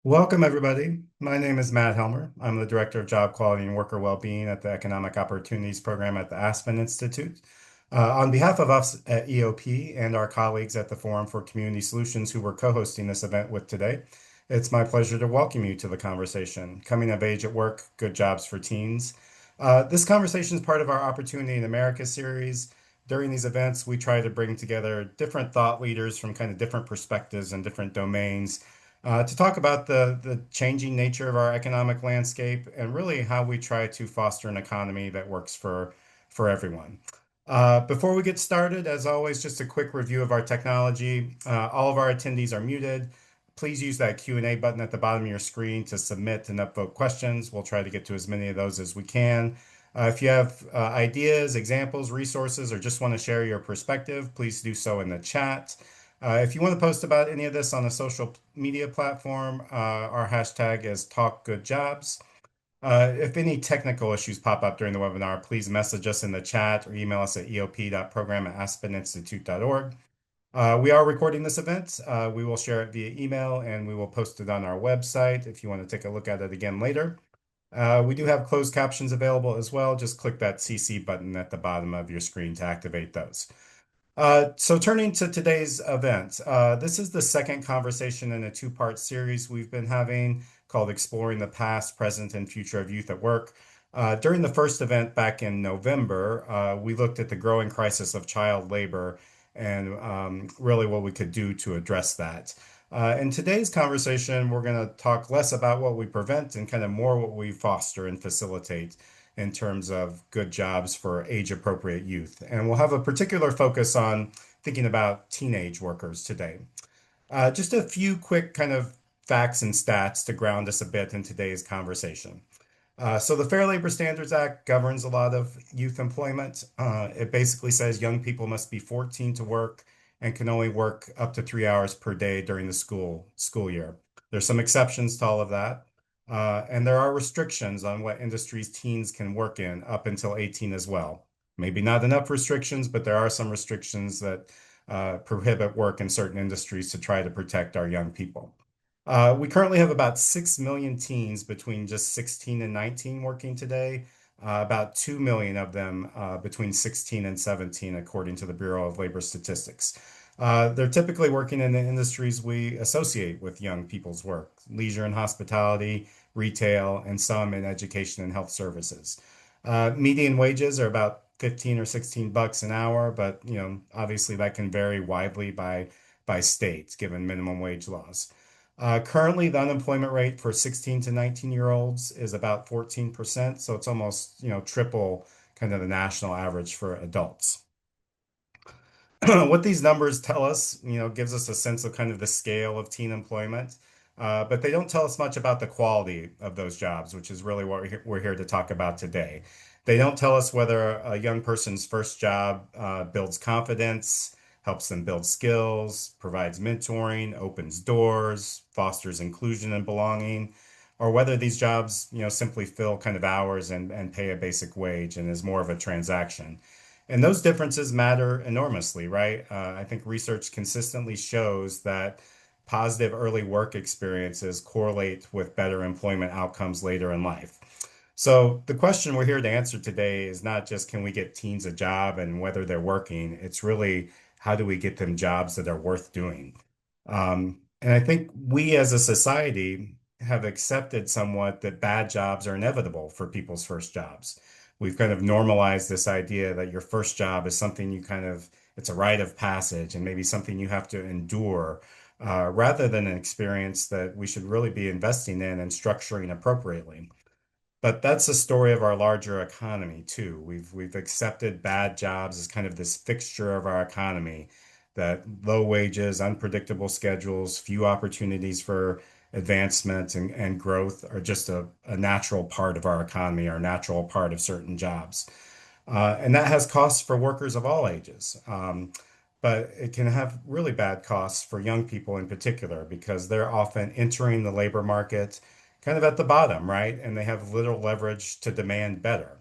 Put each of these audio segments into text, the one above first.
Welcome, everybody. My name is Matt Helmer. I'm the Director of Job Quality and Worker Wellbeing at the Economic Opportunities Program at the Aspen Institute. On behalf of us at EOP and our colleagues at the Forum for Community Solutions who we're co-hosting this event with today, it's my pleasure to welcome you to the conversation, Coming of Age at Work, Good Jobs for Teens. This conversation is part of our Opportunity in America series. During these events, we try to bring together different thought leaders from kind of different perspectives and different domains to talk about the changing nature of our economic landscape and really how we try to foster an economy that works for everyone. Before we get started, as always, just a quick review of our technology. All of our attendees are muted. Please use that Q&A button at the bottom of your screen to submit and upvote questions. We'll try to get to as many of those as we can. If you have ideas, examples, resources, or just want to share your perspective, please do so in the chat. If you want to post about any of this on a social media platform, our hashtag is TalkGoodJobs. If any technical issues pop up during the webinar, please message us in the chat or email us at eop.program@aspeninstitute.org. We are recording this event. We will share it via email and we will post it on our website if you want to take a look at it again later. We do have closed captions available as well. Just click that CC button at the bottom of your screen to activate those. So turning to today's event, this is the second conversation in a two-part series we've been having called Exploring the Past, Present, and Future of Youth at Work. During the first event back in November, we looked at the growing crisis of child labor and really what we could do to address that. In today's conversation, we're going to talk less about what we prevent and kind of more what we foster and facilitate in terms of good jobs for age-appropriate youth. And we'll have a particular focus on thinking about teenage workers today. Just a few quick kind of facts and stats to ground us a bit in today's conversation. So the Fair Labor Standards Act governs a lot of youth employment. It basically says young people must be 14 to work and can only work up to 3 hours per day during the school year. There's some exceptions to all of that. And there are restrictions on what industries teens can work in up until 18 as well. Maybe not enough restrictions, but there are some restrictions that prohibit work in certain industries to try to protect our young people. We currently have about 6 million teens between just 16 and 19 working today, about 2 million of them between 16 and 17, according to the Bureau of Labor Statistics. They're typically working in the industries we associate with young people's work, leisure and hospitality, retail, and some in education and health services. Median wages are about 15 or 16 bucks an hour, but obviously that can vary widely by state, given minimum wage laws. Currently, the unemployment rate for 16 to 19-year-olds is about 14%, so it's almost, triple kind of the national average for adults. What these numbers tell us, gives us a sense of kind of the scale of teen employment, but they don't tell us much about the quality of those jobs, which is really what we're here to talk about today. They don't tell us whether a young person's first job builds confidence, helps them build skills, provides mentoring, opens doors, fosters inclusion and belonging, or whether these jobs, simply fill kind of hours and pay a basic wage and is more of a transaction. And those differences matter enormously, right? I think research consistently shows that positive early work experiences correlate with better employment outcomes later in life. So the question we're here to answer today is not just can we get teens a job and whether they're working, it's really how do we get them jobs that are worth doing? And I think we as a society have accepted somewhat that bad jobs are inevitable for people's first jobs. We've kind of normalized this idea that your first job is something it's a rite of passage and maybe something you have to endure, rather than an experience that we should really be investing in and structuring appropriately. But that's the story of our larger economy too. We've accepted bad jobs as kind of this fixture of our economy, that low wages, unpredictable schedules, few opportunities for advancement and growth are just a natural part of our economy, or a natural part of certain jobs. And that has costs for workers of all ages. But it can have really bad costs for young people in particular because they're often entering the labor market kind of at the bottom, right? And they have little leverage to demand better.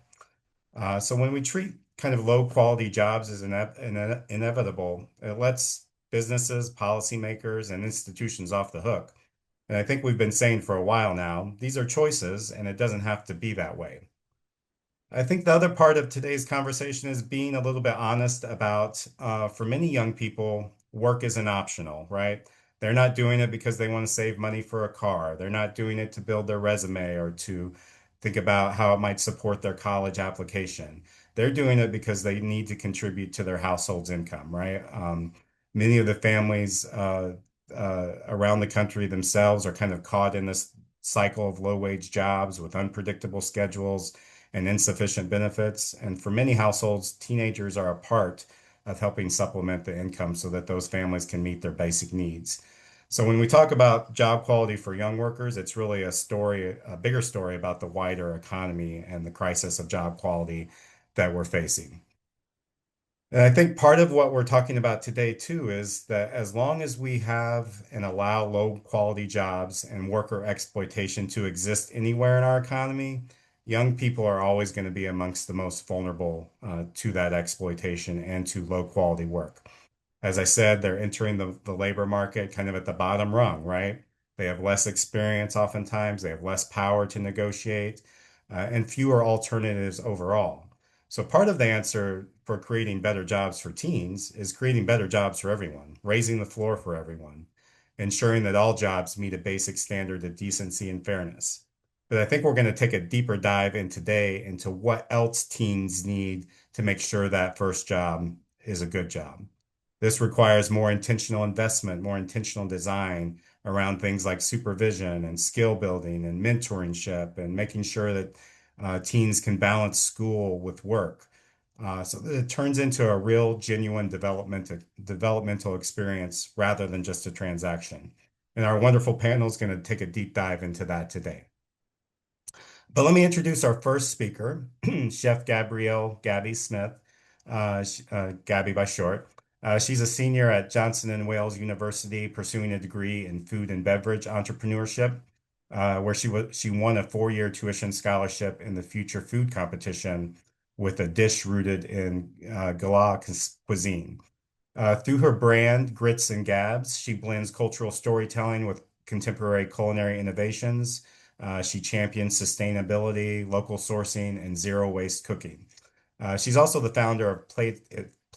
So when we treat kind of low quality jobs as inevitable, it lets businesses, policymakers, and institutions off the hook. And I think we've been saying for a while now, these are choices, and it doesn't have to be that way. I think the other part of today's conversation is being a little bit honest about, for many young people, work isn't optional, right? They're not doing it because they want to save money for a car. They're not doing it to build their resume or to think about how it might support their college application. They're doing it because they need to contribute to their household's income, right? Many of the families around the country themselves are kind of caught in this cycle of low-wage jobs with unpredictable schedules and insufficient benefits. And for many households, teenagers are a part of helping supplement the income so that those families can meet their basic needs. So when we talk about job quality for young workers, it's really a story, a bigger story about the wider economy and the crisis of job quality that we're facing. And I think part of what we're talking about today too is that as long as we have and allow low quality jobs and worker exploitation to exist anywhere in our economy, young people are always going to be amongst the most vulnerable to that exploitation and to low quality work. As I said, they're entering the labor market kind of at the bottom rung, right? They have less experience oftentimes, they have less power to negotiate, and fewer alternatives overall. So part of the answer for creating better jobs for teens is creating better jobs for everyone, raising the floor for everyone, ensuring that all jobs meet a basic standard of decency and fairness. But I think we're going to take a deeper dive in today into what else teens need to make sure that first job is a good job. This requires more intentional investment, more intentional design around things like supervision and skill building and mentorship and making sure that teens can balance school with work so that it turns into a real, genuine developmental experience rather than just a transaction. And our wonderful panel is going to take a deep dive into that today. But let me introduce our first speaker, Chef Gabrielle Gabby Smith, Gabby by short. She's a senior at Johnson and Wales University, pursuing a degree in food and beverage entrepreneurship, where she won a 4-year tuition scholarship in the Future Food Competition with a dish rooted in Galah cuisine. Through her brand, Grits and Gabs, she blends cultural storytelling with contemporary culinary innovations. She champions sustainability, local sourcing, and zero waste cooking. She's also the founder of Plate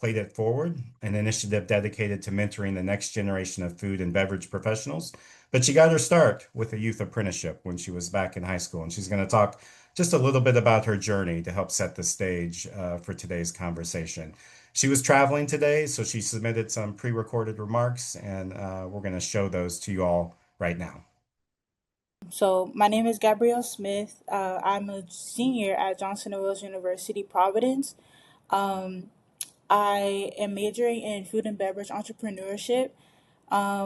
It Forward, an initiative dedicated to mentoring the next generation of food and beverage professionals. But she got her start with a youth apprenticeship when she was back in high school. And she's going to talk just a little bit about her journey to help set the stage for today's conversation. She was traveling today, so she submitted some pre-recorded remarks, and we're going to show those to you all right now. So, my name is Gabrielle Smith. I'm a senior at Johnson& Wales University, Providence. Um, I am majoring in food and beverage entrepreneurship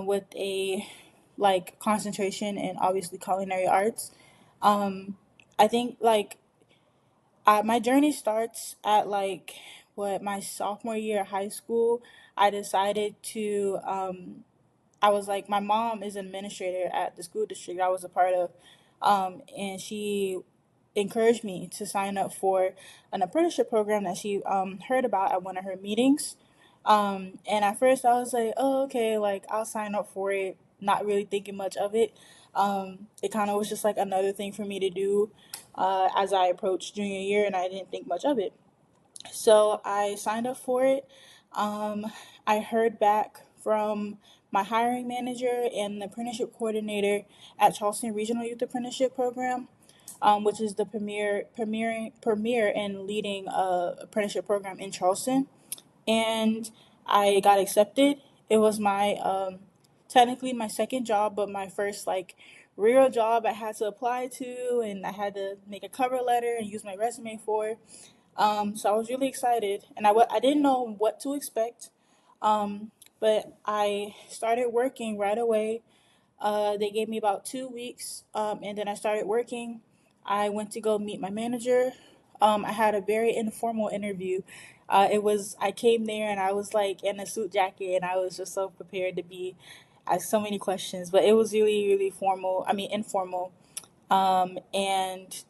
with a concentration in obviously culinary arts. Um, I think my journey starts at my sophomore year of high school. I decided to I was like, my mom is an administrator at the school district I was a part of, and she encouraged me to sign up for an apprenticeship program that she heard about at one of her meetings. And at first, I was like, oh, okay, like I'll sign up for it, not really thinking much of it. It kind of was just like another thing for me to do as I approached junior year, and I didn't think much of it. So I signed up for it. Um, I heard back from my hiring manager and the apprenticeship coordinator at Charleston Regional Youth Apprenticeship Program, which is the premier and leading apprenticeship program in Charleston. And I got accepted. It was my technically my second job, but my first real job I had to apply to, and I had to make a cover letter and use my resume for. So I was really excited, and I didn't know what to expect, um, but I started working right away. They gave me about 2 weeks, and then I started working. I went to go meet my manager. I had a very informal interview. I came there and I was like in a suit jacket, and I was just so prepared to be asked so many questions, but it was really, really formal. I mean, informal. And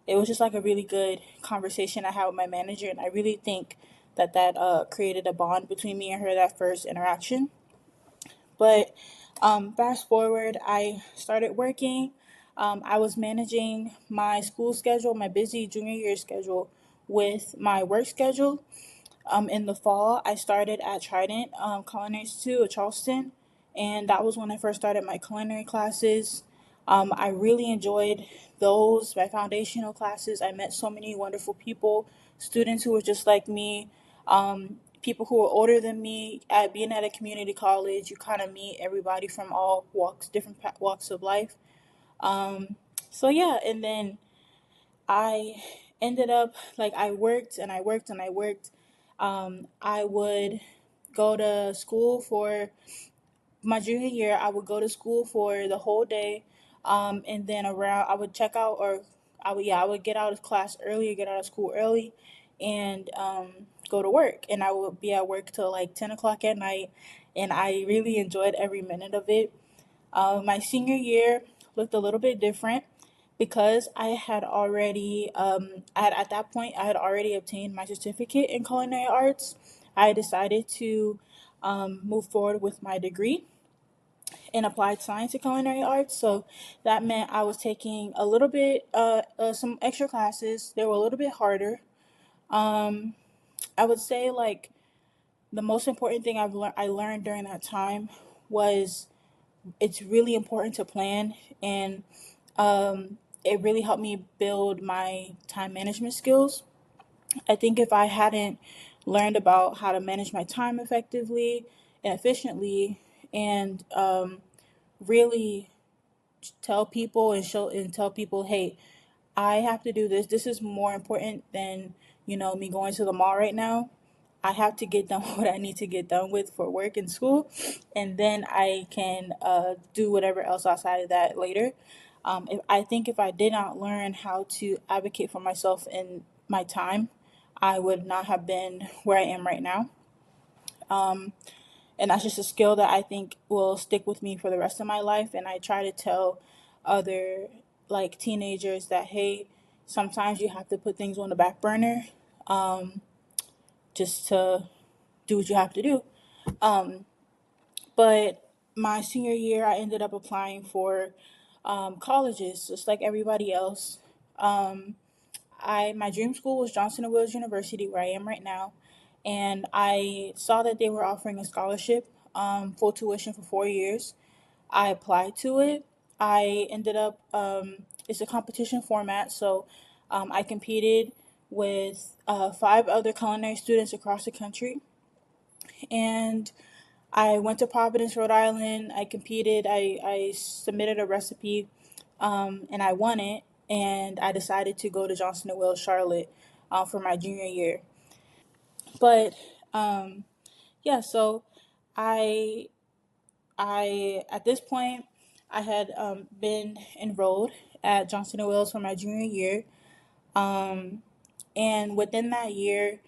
it was just like a really good conversation I had with my manager, and I really think that created a bond between me and her that first interaction. But Fast forward, I started working. I was managing my school schedule, my busy junior year schedule, with my work schedule. In the fall, I started at Trident Culinary Institute of Charleston, and that was when I first started my culinary classes. I really enjoyed those, my foundational classes. I met so many wonderful people, students who were just like me, people who were older than me. At being at a community college, you kind of meet everybody from all walks, different walks of life. Um, so yeah, and then I ended up like I worked and I worked and I worked. I would go to school for my junior year. I would go to school for the whole day, and then around I would check out or I would get out of class early, get out of school early, and go to work. And I would be at work till like 10 o'clock at night, and I really enjoyed every minute of it. My senior year looked a little bit different because I had already, at that point, I had already obtained my certificate in culinary arts. I decided to move forward with my degree in applied science and culinary arts. So that meant I was taking a little bit, some extra classes. They were a little bit harder. Um, I would say like the most important thing I learned during that time was it's really important to plan, and it really helped me build my time management skills. I think if I hadn't learned about how to manage my time effectively and efficiently, and really tell people, hey, I have to do this. This is more important than me going to the mall right now. I have to get done what I need to get done with for work and school, and then I can do whatever else outside of that later. I think if I did not learn how to advocate for myself in my time, I would not have been where I am right now. Um, and that's just a skill that I think will stick with me for the rest of my life. And I try to tell other like teenagers that hey, sometimes you have to put things on the back burner, um, just to do what you have to do. Um, but my senior year, I ended up applying for colleges, just like everybody else. Um, I my dream school was Johnson and Wales University, where I am right now, and I saw that they were offering a scholarship, full tuition for 4 years. I applied to it. I ended up. It's a competition format, so I competed with five other culinary students across the country, and I went to Providence, Rhode Island. I competed. I submitted a recipe, and I won it. And I decided to go to Johnson and Wales, Charlotte, for my junior year. But yeah, so I I at this point I had been enrolled at Johnson and Wales for my junior year. Um, And within that year,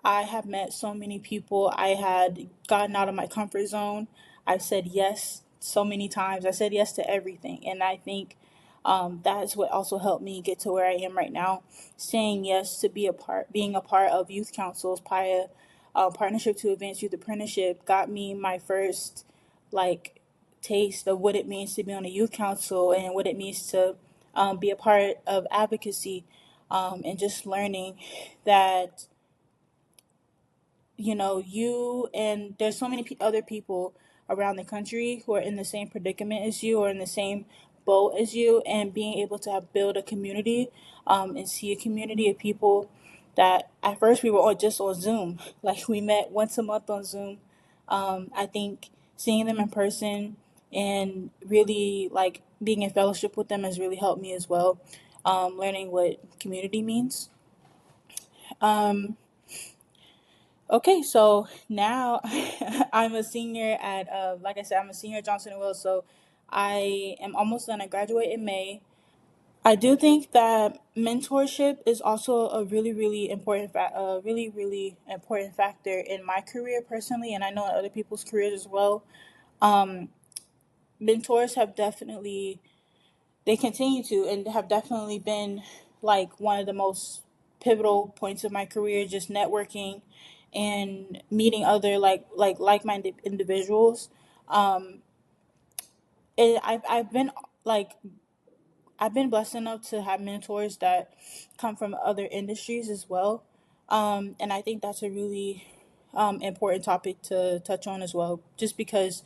I have met so many people. I had gotten out of my comfort zone. I said yes so many times. I said yes to everything. And I think that's what also helped me get to where I am right now. Saying yes to being a part of youth councils, partnership to advance youth apprenticeship got me my first like taste of what it means to be on a youth council and what it means to be a part of advocacy, and just learning that you and there's so many other people around the country who are in the same predicament as you or in the same boat as you, and being able to build a community, and see a community of people that at first we were all just on Zoom, like we met once a month on Zoom. I think seeing them in person and really like being in fellowship with them has really helped me as well, learning what community means. um, Okay, so now I'm a senior at, like I said, I'm a senior at Johnson and Wales. So I am almost done. I graduate in May. I do think that mentorship is also a really important factor in my career personally, and I know in other people's careers as well. Um, Mentors have definitely they continue to and have definitely been like one of the most pivotal points of my career, just networking and meeting other like-minded individuals. um I've been like I've been blessed enough to have mentors that come from other industries as well. And I think that's a really important topic to touch on as well, just because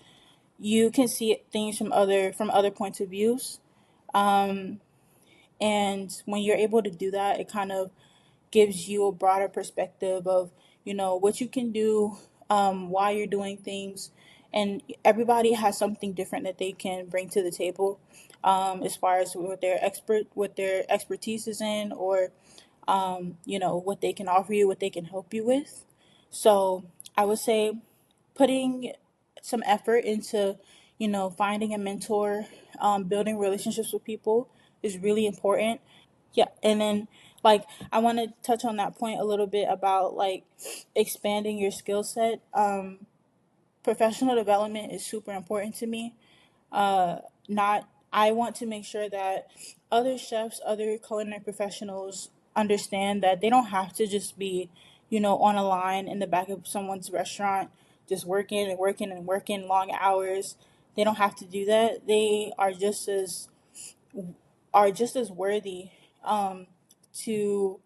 you can see things from other points of views. And when you're able to do that, it kind of gives you a broader perspective of, what you can do, why you're doing things. And everybody has something different that they can bring to the table, as far as what their expertise is in, or what they can offer you, what they can help you with. So I would say putting some effort into, finding a mentor, building relationships with people is really important. Yeah, and then like I want to touch on that point a little bit about like expanding your skill set. Professional development is super important to me. Not I want to make sure that other chefs, other culinary professionals understand that they don't have to just be, on a line in the back of someone's restaurant, just working and working and working long hours. They don't have to do that. They are just as worthy, to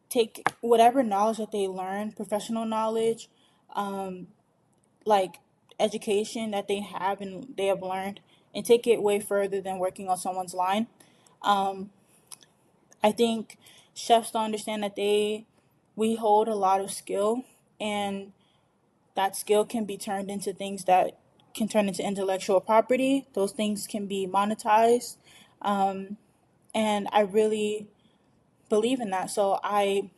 take whatever knowledge that they learn, professional knowledge, like education that they have and they have learned, and take it way further than working on someone's line. I think chefs don't understand that we hold a lot of skill, and that skill can be turned into things that can turn into intellectual property. Those things can be monetized, and I really believe in that. So I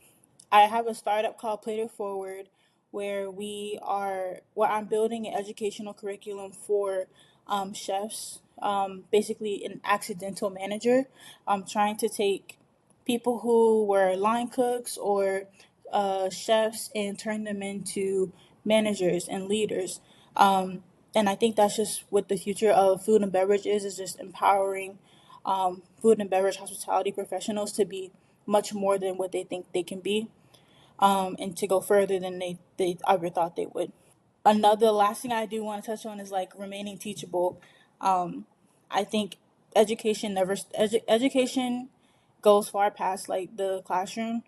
have a startup called Play It Forward, where I'm building an educational curriculum for chefs, basically an accidental manager. I'm trying to take people who were line cooks or chefs and turn them into managers and leaders. And I think that's just what the future of food and beverage is just empowering food and beverage hospitality professionals to be much more than what they think they can be, and to go further than they ever thought they would. Another last thing I do want to touch on is like remaining teachable. I think education goes far past like the classroom.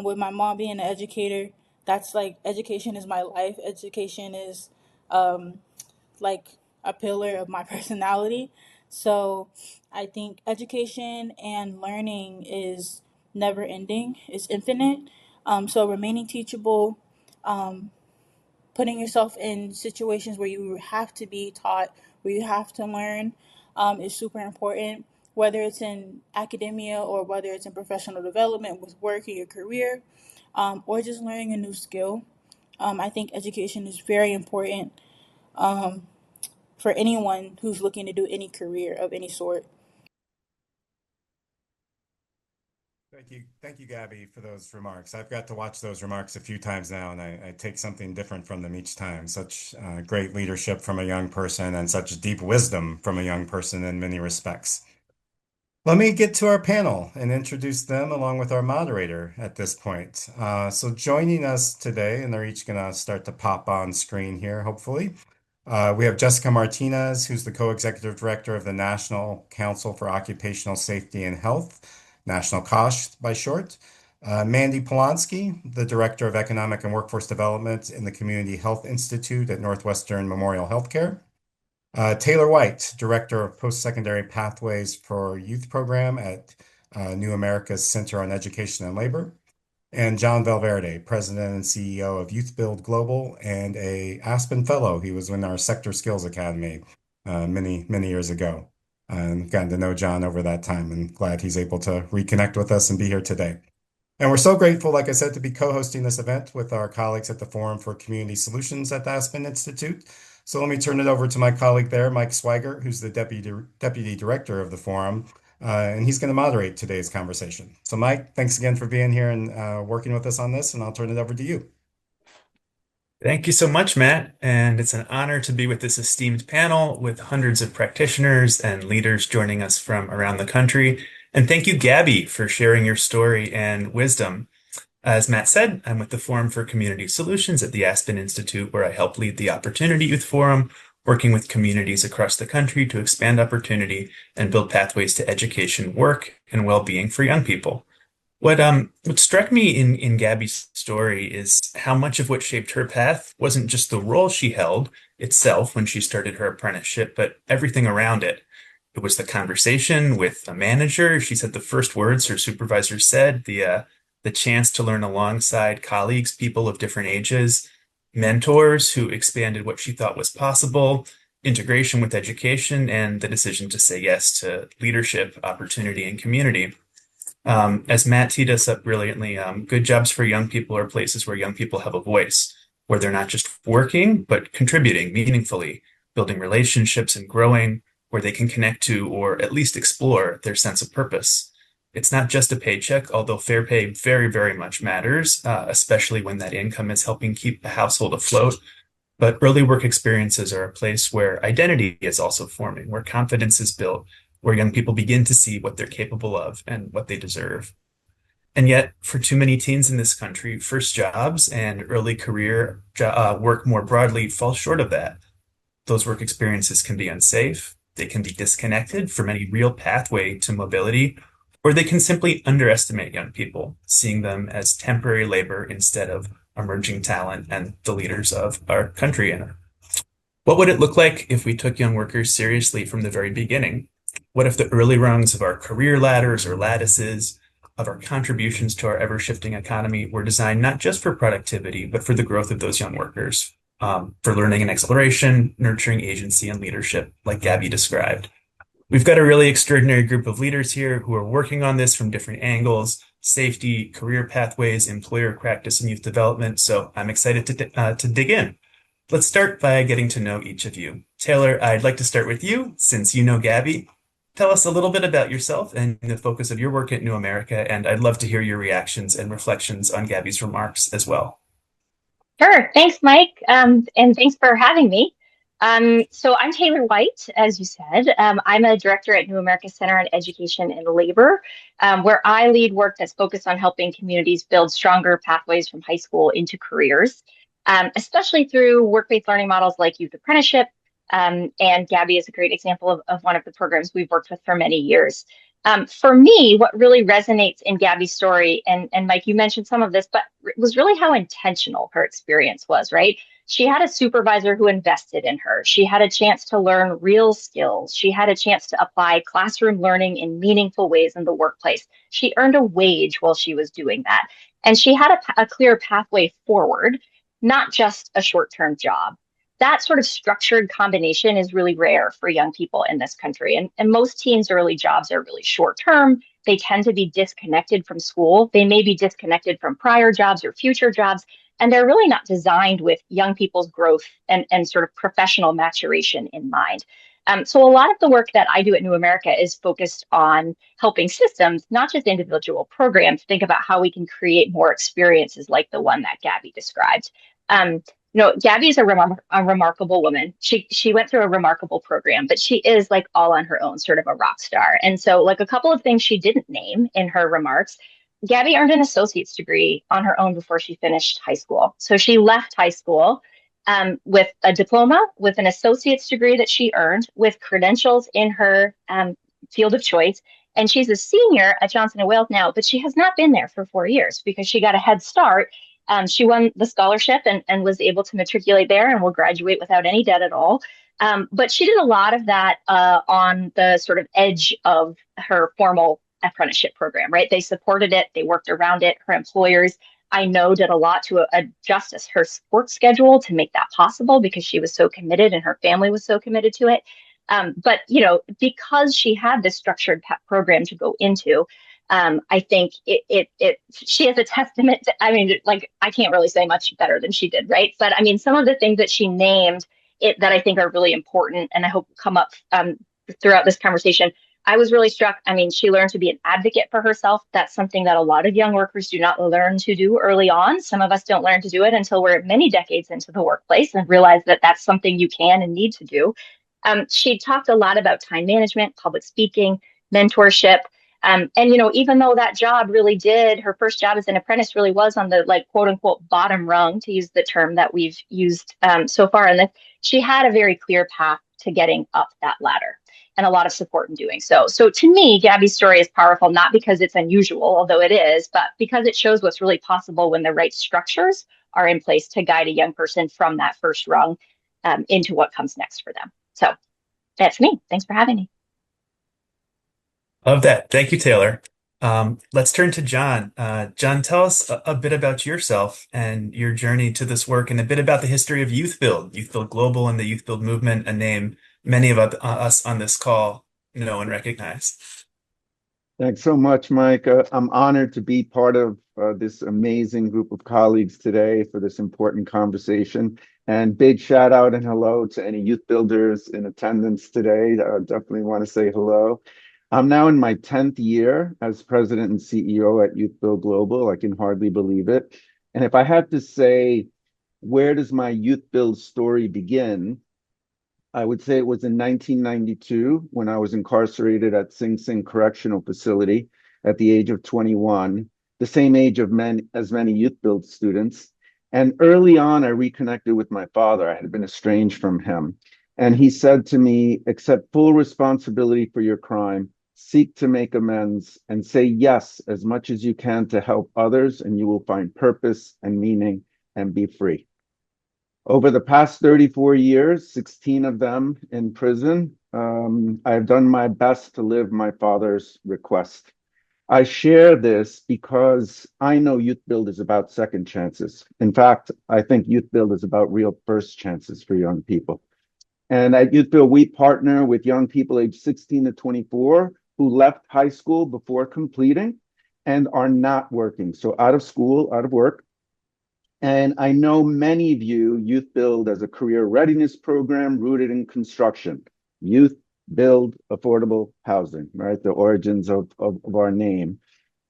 With my mom being an educator, that's like education is my life. Education is like a pillar of my personality. So I think education and learning is never ending, it's infinite. So remaining teachable, putting yourself in situations where you have to be taught, where you have to learn, is super important. Whether it's in academia or whether it's in professional development with work in your career, or just learning a new skill. I think education is very important for anyone who's looking to do any career of any sort. Thank you, Gabby, for those remarks. I've got to watch those remarks a few times now, and I take something different from them each time. Such great leadership from a young person, and such deep wisdom from a young person in many respects. Let me get to our panel and introduce them along with our moderator at this point. So joining us today, and they're each going to start to pop on screen here, hopefully. We have Jessica Martinez, who's the co-executive director of the National Council for Occupational Safety and Health, National COSH by short. Mandy Polonsky, the director of Economic and Workforce Development in the Community Health Institute at Northwestern Memorial Healthcare. Taylor White, Director of Post-Secondary Pathways for Youth Program at New America's Center on Education and Labor. And John Valverde, President and CEO of Youth Build Global and a Aspen Fellow. He was in our Sector Skills Academy many, many years ago. And gotten to know John over that time, and glad he's able to reconnect with us and be here today. And we're so grateful, like I said, to be co-hosting this event with our colleagues at the Forum for Community Solutions at the Aspen Institute. So let me turn it over to my colleague there, Mike Swigert, who's the Deputy Director of the Forum, and he's going to moderate today's conversation. So Mike, thanks again for being here and working with us on this, and I'll turn it over to you. Thank you so much, Matt. And it's an honor to be with this esteemed panel with hundreds of practitioners and leaders joining us from around the country. And thank you, Gabby, for sharing your story and wisdom. As Matt said, I'm with the Forum for Community Solutions at the Aspen Institute, where I help lead the Opportunity Youth Forum, working with communities across the country to expand opportunity and build pathways to education, work, and well-being for young people. What struck me in Gabby's story is how much of what shaped her path wasn't just the role she held itself when she started her apprenticeship, but everything around it. It was the conversation with a manager. She said the first words her supervisor said, the chance to learn alongside colleagues, people of different ages, mentors who expanded what she thought was possible, integration with education, and the decision to say yes to leadership, opportunity, and community. As Matt teed us up brilliantly, good jobs for young people are places where young people have a voice, where they're not just working, but contributing meaningfully, building relationships and growing, where they can connect to or at least explore their sense of purpose. It's not just a paycheck, although fair pay very, very much matters, especially when that income is helping keep the household afloat. But early work experiences are a place where identity is also forming, where confidence is built, where young people begin to see what they're capable of and what they deserve. And yet, for too many teens in this country, first jobs and early career work more broadly fall short of that. Those work experiences can be unsafe, they can be disconnected from any real pathway to mobility, or they can simply underestimate young people, seeing them as temporary labor instead of emerging talent and the leaders of our country. And what would it look like if we took young workers seriously from the very beginning? What if the early rungs of our career ladders or lattices, of our contributions to our ever-shifting economy were designed not just for productivity, but for the growth of those young workers, for learning and exploration, nurturing agency and leadership, like Gabby described. We've got a really extraordinary group of leaders here who are working on this from different angles: safety, career pathways, employer practice, and youth development. So I'm excited to dig in. Let's start by getting to know each of you. Taylor, I'd like to start with you, since you know Gabby. Tell us a little bit about yourself and the focus of your work at New America, and I'd love to hear your reactions and reflections on Gabby's remarks as well. Sure. Thanks, Mike. And thanks for having me. So I'm Taylor White, as you said. I'm a director at New America Center on Education and Labor, where I lead work that's focused on helping communities build stronger pathways from high school into careers, especially through work-based learning models like youth apprenticeship. And Gabby is a great example of one of the programs we've worked with for many years. For me, what really resonates in Gabby's story, and Mike, you mentioned some of this, but it was really how intentional her experience was, right? She had a supervisor who invested in her. She had a chance to learn real skills. She had a chance to apply classroom learning in meaningful ways in the workplace. She earned a wage while she was doing that. And she had a clear pathway forward, not just a short-term job. That sort of structured combination is really rare for young people in this country. And most teens' early jobs are really short term. They tend to be disconnected from school. They may be disconnected from prior jobs or future jobs. And they're really not designed with young people's growth and sort of professional maturation in mind. So a lot of the work that I do at New America is focused on helping systems, not just individual programs, think about how we can create more experiences like the one that Gabby described. Gabby is a remarkable woman. She went through a remarkable program, but she is like all on her own, sort of a rock star. And so like a couple of things she didn't name in her remarks, Gabby earned an associate's degree on her own before she finished high school. So she left high school with a diploma, with an associate's degree that she earned, with credentials in her field of choice. And she's a senior at Johnson & Wales now, but she has not been there for 4 years because she got a head start. She won the scholarship and was able to matriculate there and will graduate without any debt at all. But she did a lot of that on the sort of edge of her formal apprenticeship program, right? They supported it. They worked around it. Her employers, I know, did a lot to adjust her work schedule to make that possible because she was so committed and her family was so committed to it. But, because she had this structured program to go into, I think she is a testament to, I can't really say much better than she did, right? But I mean, some of the things that she named that I think are really important and I hope come up throughout this conversation, I was really struck. I mean, she learned to be an advocate for herself. That's something that a lot of young workers do not learn to do early on. Some of us don't learn to do it until we're many decades into the workplace and realize that that's something you can and need to do. She talked a lot about time management, public speaking, mentorship. Even though that job really did, her first job as an apprentice really was on the quote unquote bottom rung, to use the term that we've used so far. And she had a very clear path to getting up that ladder and a lot of support in doing so. So to me, Gabby's story is powerful, not because it's unusual, although it is, but because it shows what's really possible when the right structures are in place to guide a young person from that first rung into what comes next for them. So that's me. Thanks for having me. Love that. Thank you, Taylor. Let's turn to John. John, tell us a bit about yourself and your journey to this work and a bit about the history of Youth Build Global and the Youth Build movement, a name many of us on this call know and recognize. Thanks so much, Mike. I'm honored to be part of this amazing group of colleagues today for this important conversation. And big shout out and hello to any youth builders in attendance today. Definitely want to say hello. I'm now in my 10th year as president and CEO at Youth Build Global. I can hardly believe it. And if I had to say, where does my Youth Build story begin? I would say it was in 1992 when I was incarcerated at Sing Sing Correctional Facility at the age of 21, the same age of as many Youth Build students. And early on, I reconnected with my father. I had been estranged from him. And he said to me, accept full responsibility for your crime, seek to make amends, and say yes as much as you can to help others, and you will find purpose and meaning and be free. Over the past 34 years, 16 of them in prison, I've done my best to live my father's request. I share this because I know Youth Build is about second chances. In fact, I think Youth Build is about real first chances for young people. And at Youth Build, we partner with young people aged 16 to 24 who left high school before completing and are not working. So out of school, out of work. And I know many view Youth Build as a career readiness program rooted in construction. Youth Build Affordable Housing, right? The origins of our name.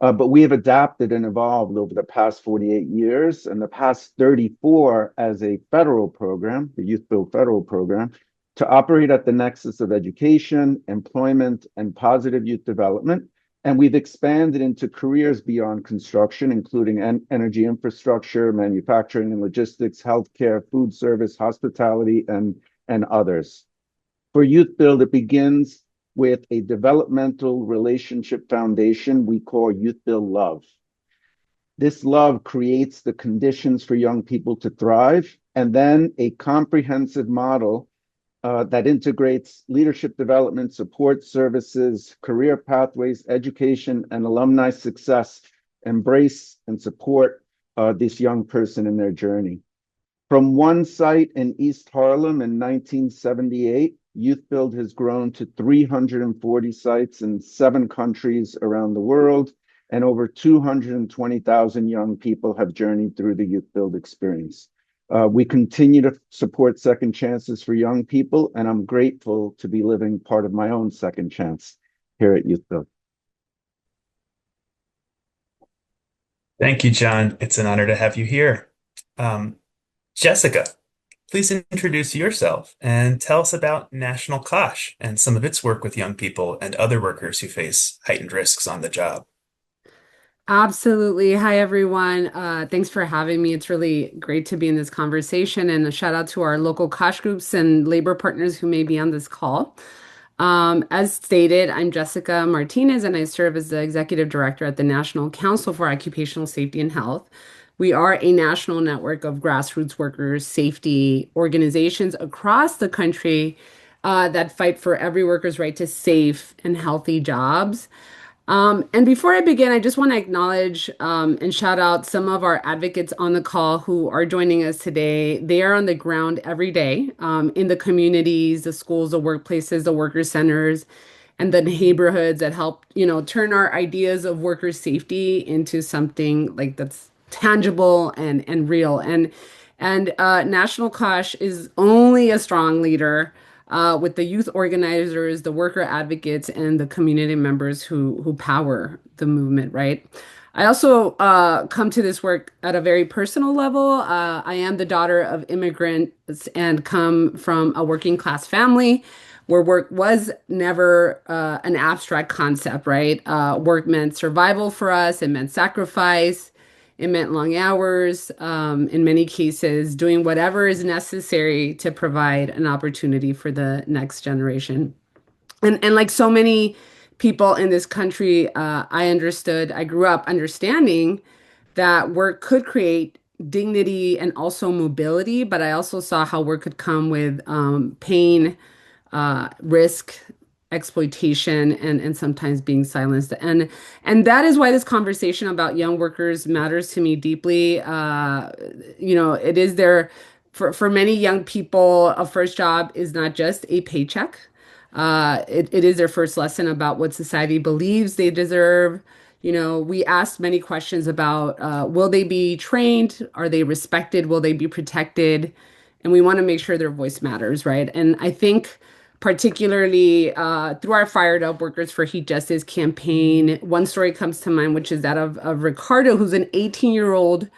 But we have adapted and evolved over the past 48 years and the past 34 as a federal program, the Youth Build federal program, to operate at the nexus of education, employment, and positive youth development. And we've expanded into careers beyond construction, including energy infrastructure, manufacturing and logistics, healthcare, food service, hospitality, and others. For Youth Build, it begins with a developmental relationship foundation we call Youth Build Love. This love creates the conditions for young people to thrive, and then a comprehensive model that integrates leadership development, support services, career pathways, education, and alumni success, embrace and support this young person in their journey. From one site in East Harlem in 1978, Youth Build has grown to 340 sites in 7 countries around the world, and over 220,000 young people have journeyed through the Youth Build experience. We continue to support second chances for young people, and I'm grateful to be living part of my own second chance here at Youth Build. Thank you, John. It's an honor to have you here. Jessica, please introduce yourself and tell us about National Kosh and some of its work with young people and other workers who face heightened risks on the job. Absolutely. Hi, everyone. Thanks for having me. It's really great to be in this conversation, and a shout out to our local Kosh groups and labor partners who may be on this call. As stated, I'm Jessica Martinez, and I serve as the Executive Director at the National Council for Occupational Safety and Health. We are a national network of grassroots workers' safety organizations across the country that fight for every worker's right to safe and healthy jobs. And before I begin, I just want to acknowledge and shout out some of our advocates on the call who are joining us today. They are on the ground every day in the communities, the schools, the workplaces, the worker centers, and the neighborhoods that help, turn our ideas of worker safety into something like that's tangible and real. And National Kosh is only a strong leader with the youth organizers, the worker advocates, and the community members who power the movement, right? I also come to this work at a very personal level. I am the daughter of immigrants and come from a working class family where work was never an abstract concept, right? Work meant survival for us, it meant sacrifice, It meant long hours, in many cases, doing whatever is necessary to provide an opportunity for the next generation. And like so many people in this country, I grew up understanding that work could create dignity and also mobility, but I also saw how work could come with pain, risk, exploitation, and sometimes being silenced. And that is why this conversation about young workers matters to me deeply. It is there for many young people, a first job is not just a paycheck. It is their first lesson about what society believes they deserve. We asked many questions about will they be trained? Are they respected? Will they be protected? And we want to make sure their voice matters, right? And I think, particularly through our Fired Up Workers for Heat Justice campaign, one story comes to mind, which is that of Ricardo, who's an 18-year-old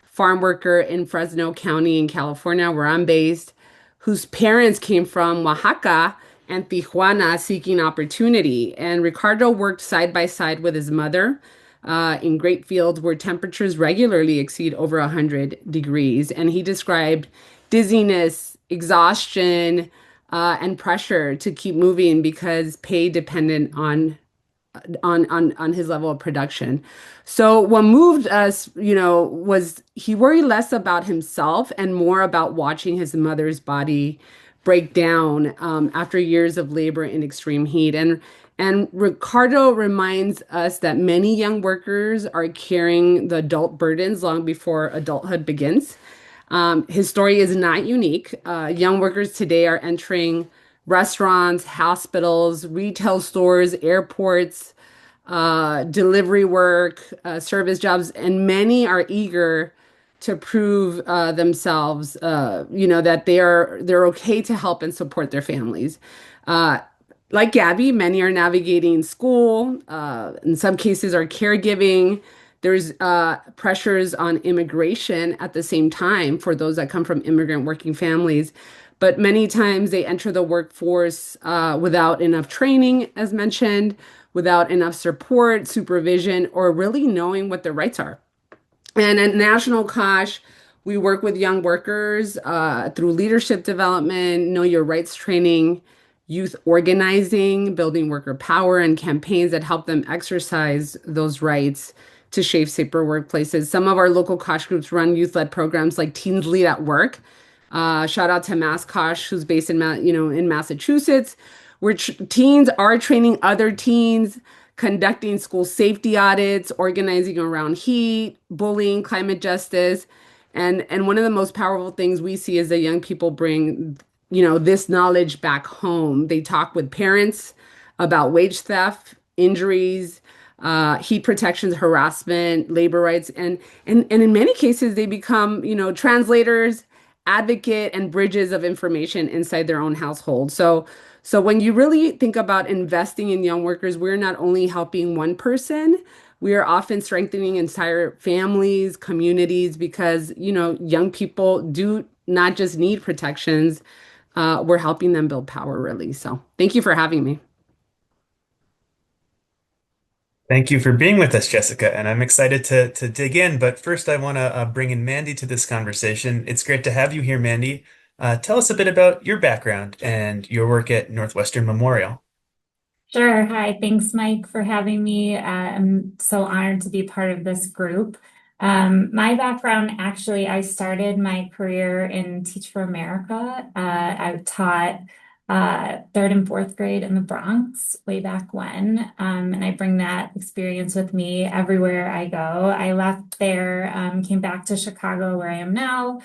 farm worker in Fresno County in California, where I'm based, whose parents came from Oaxaca and Tijuana seeking opportunity. And Ricardo worked side by side with his mother in great fields where temperatures regularly exceed over 100 degrees. And he described dizziness, exhaustion, and pressure to keep moving because pay dependent on his level of production. So what moved us, was he worried less about himself and more about watching his mother's body break down after years of labor in extreme heat. And Ricardo reminds us that many young workers are carrying the adult burdens long before adulthood begins. His story is not unique. Young workers today are entering restaurants, hospitals, retail stores, airports, delivery work, service jobs, and many are eager to prove themselves, that they're okay to help and support their families. Uh, like Gabby, many are navigating school. In some cases, are caregiving. There's pressures on immigration at the same time for those that come from immigrant working families. But many times they enter the workforce without enough training, as mentioned, without enough support, supervision, or really knowing what their rights are. And at National Kosh, we work with young workers through leadership development, know your rights training, youth organizing, building worker power, and campaigns that help them exercise those rights to shape safer workplaces. Some of our local Kosh groups run youth-led programs like Teens Lead at Work. Shout out to Mass Kosh, who's based in Massachusetts, where teens are training other teens, conducting school safety audits, organizing around heat, bullying, climate justice. And one of the most powerful things we see is that young people bring, this knowledge back home. They talk with parents about wage theft, injuries, heat protections, harassment, labor rights, and in many cases they become, translators, advocate, and bridges of information inside their own household. So when you really think about investing in young workers, we're not only helping one person, we are often strengthening entire families, communities, because, young people do not just need protections, we're helping them build power, really. So thank you for having me. Thank you for being with us, Jessica, and I'm excited to dig in. But first, I want to bring in Mandy to this conversation. It's great to have you here, Mandy. Tell us a bit about your background and your work at Northwestern Memorial. Sure. Hi. Thanks, Mike, for having me. I'm so honored to be part of this group. My background, actually, I started my career in Teach for America. I taught third and fourth grade in the Bronx way back when, and I bring that experience with me everywhere I go. I left there, came back to Chicago, where I am now,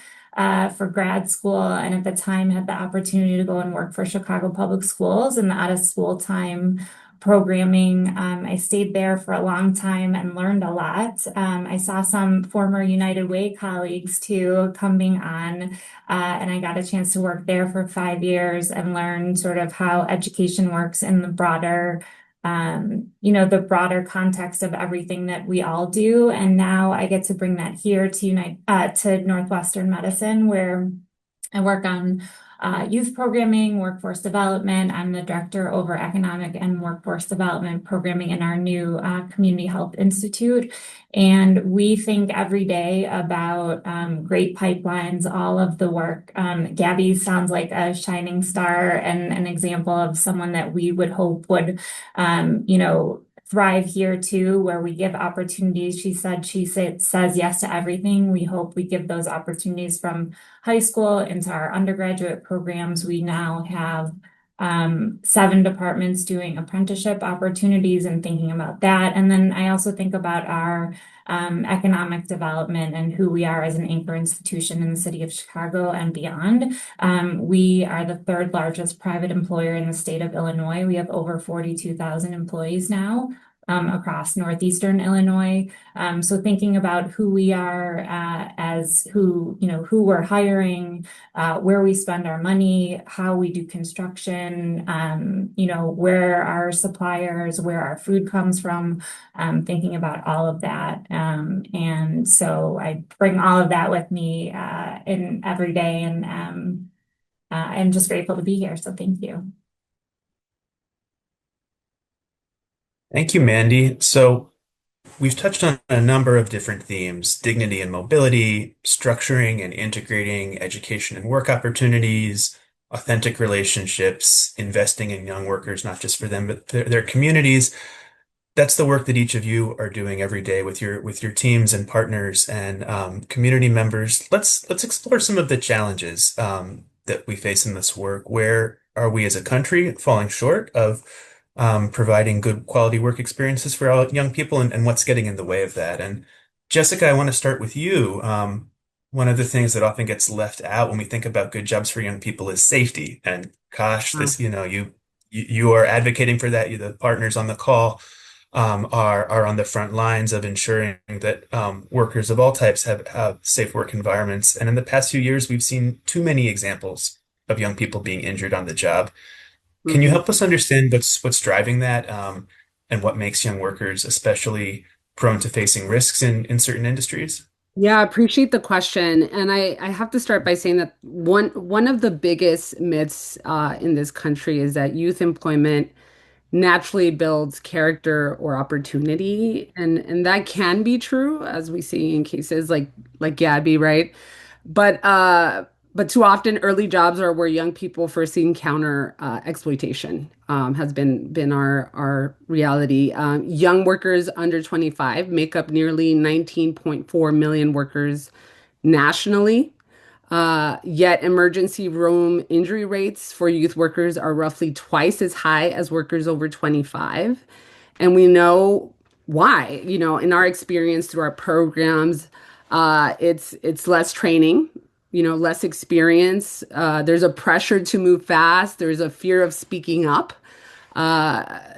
for grad school, and at the time had the opportunity to go and work for Chicago Public Schools in the out of school time programming. I stayed there for a long time and learned a lot. I saw some former United Way colleagues too coming on, and I got a chance to work there for 5 years and learn sort of how education works in the broader the broader context of everything that we all do. And now I get to bring that here to Northwestern Medicine, where I work on youth programming, workforce development. I'm the director over economic and workforce development programming in our new Community Health Institute. And we think every day about great pipelines, all of the work. Gabby sounds like a shining star and an example of someone that we would hope would, thrive here too, where we give opportunities. Says yes to everything. We hope we give those opportunities from high school into our undergraduate programs. We now have 7 departments doing apprenticeship opportunities and thinking about that. And then I also think about our economic development and who we are as an anchor institution in the city of Chicago and beyond. We are the 3rd largest private employer in the state of Illinois. We have over 42,000 employees now. Across northeastern Illinois. So thinking about who we are as who we're hiring, where we spend our money, how we do construction, where our suppliers, where our food comes from, thinking about all of that. And so I bring all of that with me in every day, and I'm just grateful to be here. So thank you. Thank you, Mandy. So we've touched on a number of different themes: dignity and mobility, structuring and integrating education and work opportunities, authentic relationships, investing in young workers, not just for them, but their communities. That's the work that each of you are doing every day with your teams and partners and community members. Let's explore some of the challenges that we face in this work. Where are we as a country falling short of providing good quality work experiences for all young people, and what's getting in the way of that? And Jessica, I want to start with you. One of the things that often gets left out when we think about good jobs for young people is safety. And gosh, this, you are advocating for that. You, the partners on the call, are on the front lines of ensuring that workers of all types have safe work environments. And in the past few years, we've seen too many examples of young people being injured on the job. Can you help us understand what's driving that, and what makes young workers especially prone to facing risks in certain industries? Yeah, I appreciate the question. And I have to start by saying that one of the biggest myths in this country is that youth employment naturally builds character or opportunity. And that can be true, as we see in cases like Gabby, right? But too often early jobs are where young people first encounter exploitation, has been our reality. Young workers under 25 make up nearly 19.4 million workers nationally. Yet emergency room injury rates for youth workers are roughly twice as high as workers over 25. And we know why. In our experience through our programs, it's less training, less experience. There's a pressure to move fast. There's a fear of speaking up.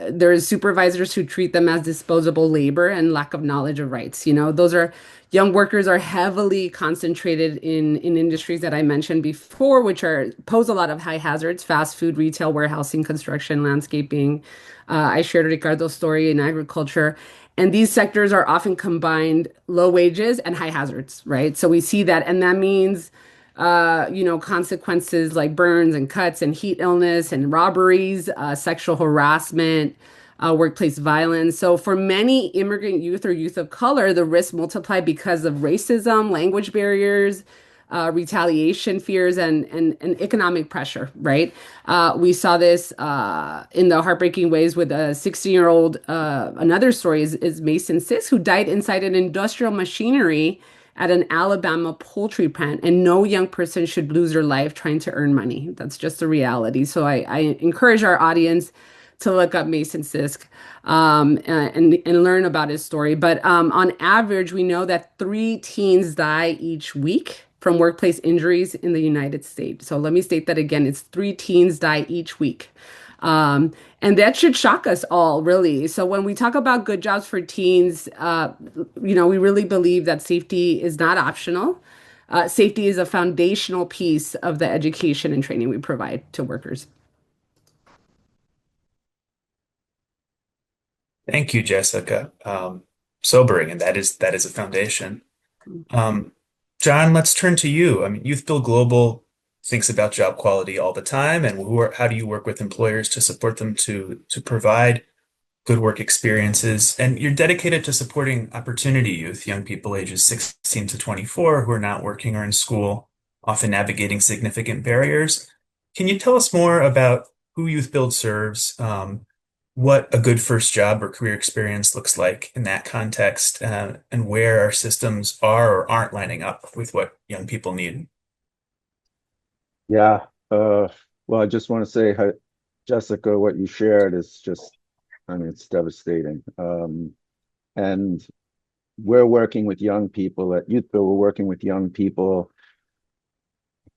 There's supervisors who treat them as disposable labor and lack of knowledge of rights. Those are young workers are heavily concentrated in industries that I mentioned before, which pose a lot of high hazards: fast food, retail, warehousing, construction, landscaping. I shared Ricardo's story in agriculture. And these sectors are often combined low wages and high hazards, right? So we see that, and that means consequences like burns and cuts and heat illness and robberies, sexual harassment, workplace violence. So for many immigrant youth or youth of color, the risks multiply because of racism, language barriers, retaliation fears, and economic pressure, right? We saw this in the heartbreaking ways with a 16-year-old. Another story is Mason Sis, who died inside an industrial machinery at an Alabama poultry plant, and no young person should lose their life trying to earn money. That's just the reality. So I encourage our audience to look up Mason Sisk and learn about his story. But on average, we know that 3 teens die each week from workplace injuries in the United States. So let me state that again. It's 3 teens die each week. And that should shock us all, really. So when we talk about good jobs for teens, we really believe that safety is not optional. Safety is a foundational piece of the education and training we provide to workers. Thank you, Jessica. Sobering, and that is a foundation. John, let's turn to you. I mean, Youth Build Global thinks about job quality all the time, and how do you work with employers to support them to provide good work experiences. And you're dedicated to supporting opportunity youth, young people ages 16 to 24 who are not working or in school, often navigating significant barriers. Can you tell us more about who Youth Build serves, what a good first job or career experience looks like in that context, and where our systems are or aren't lining up with what young people need? Yeah. Well, I just want to say, hi, Jessica, what you shared is just, I mean, it's devastating. And we're working with young people at YouthBuild. We're working with young people.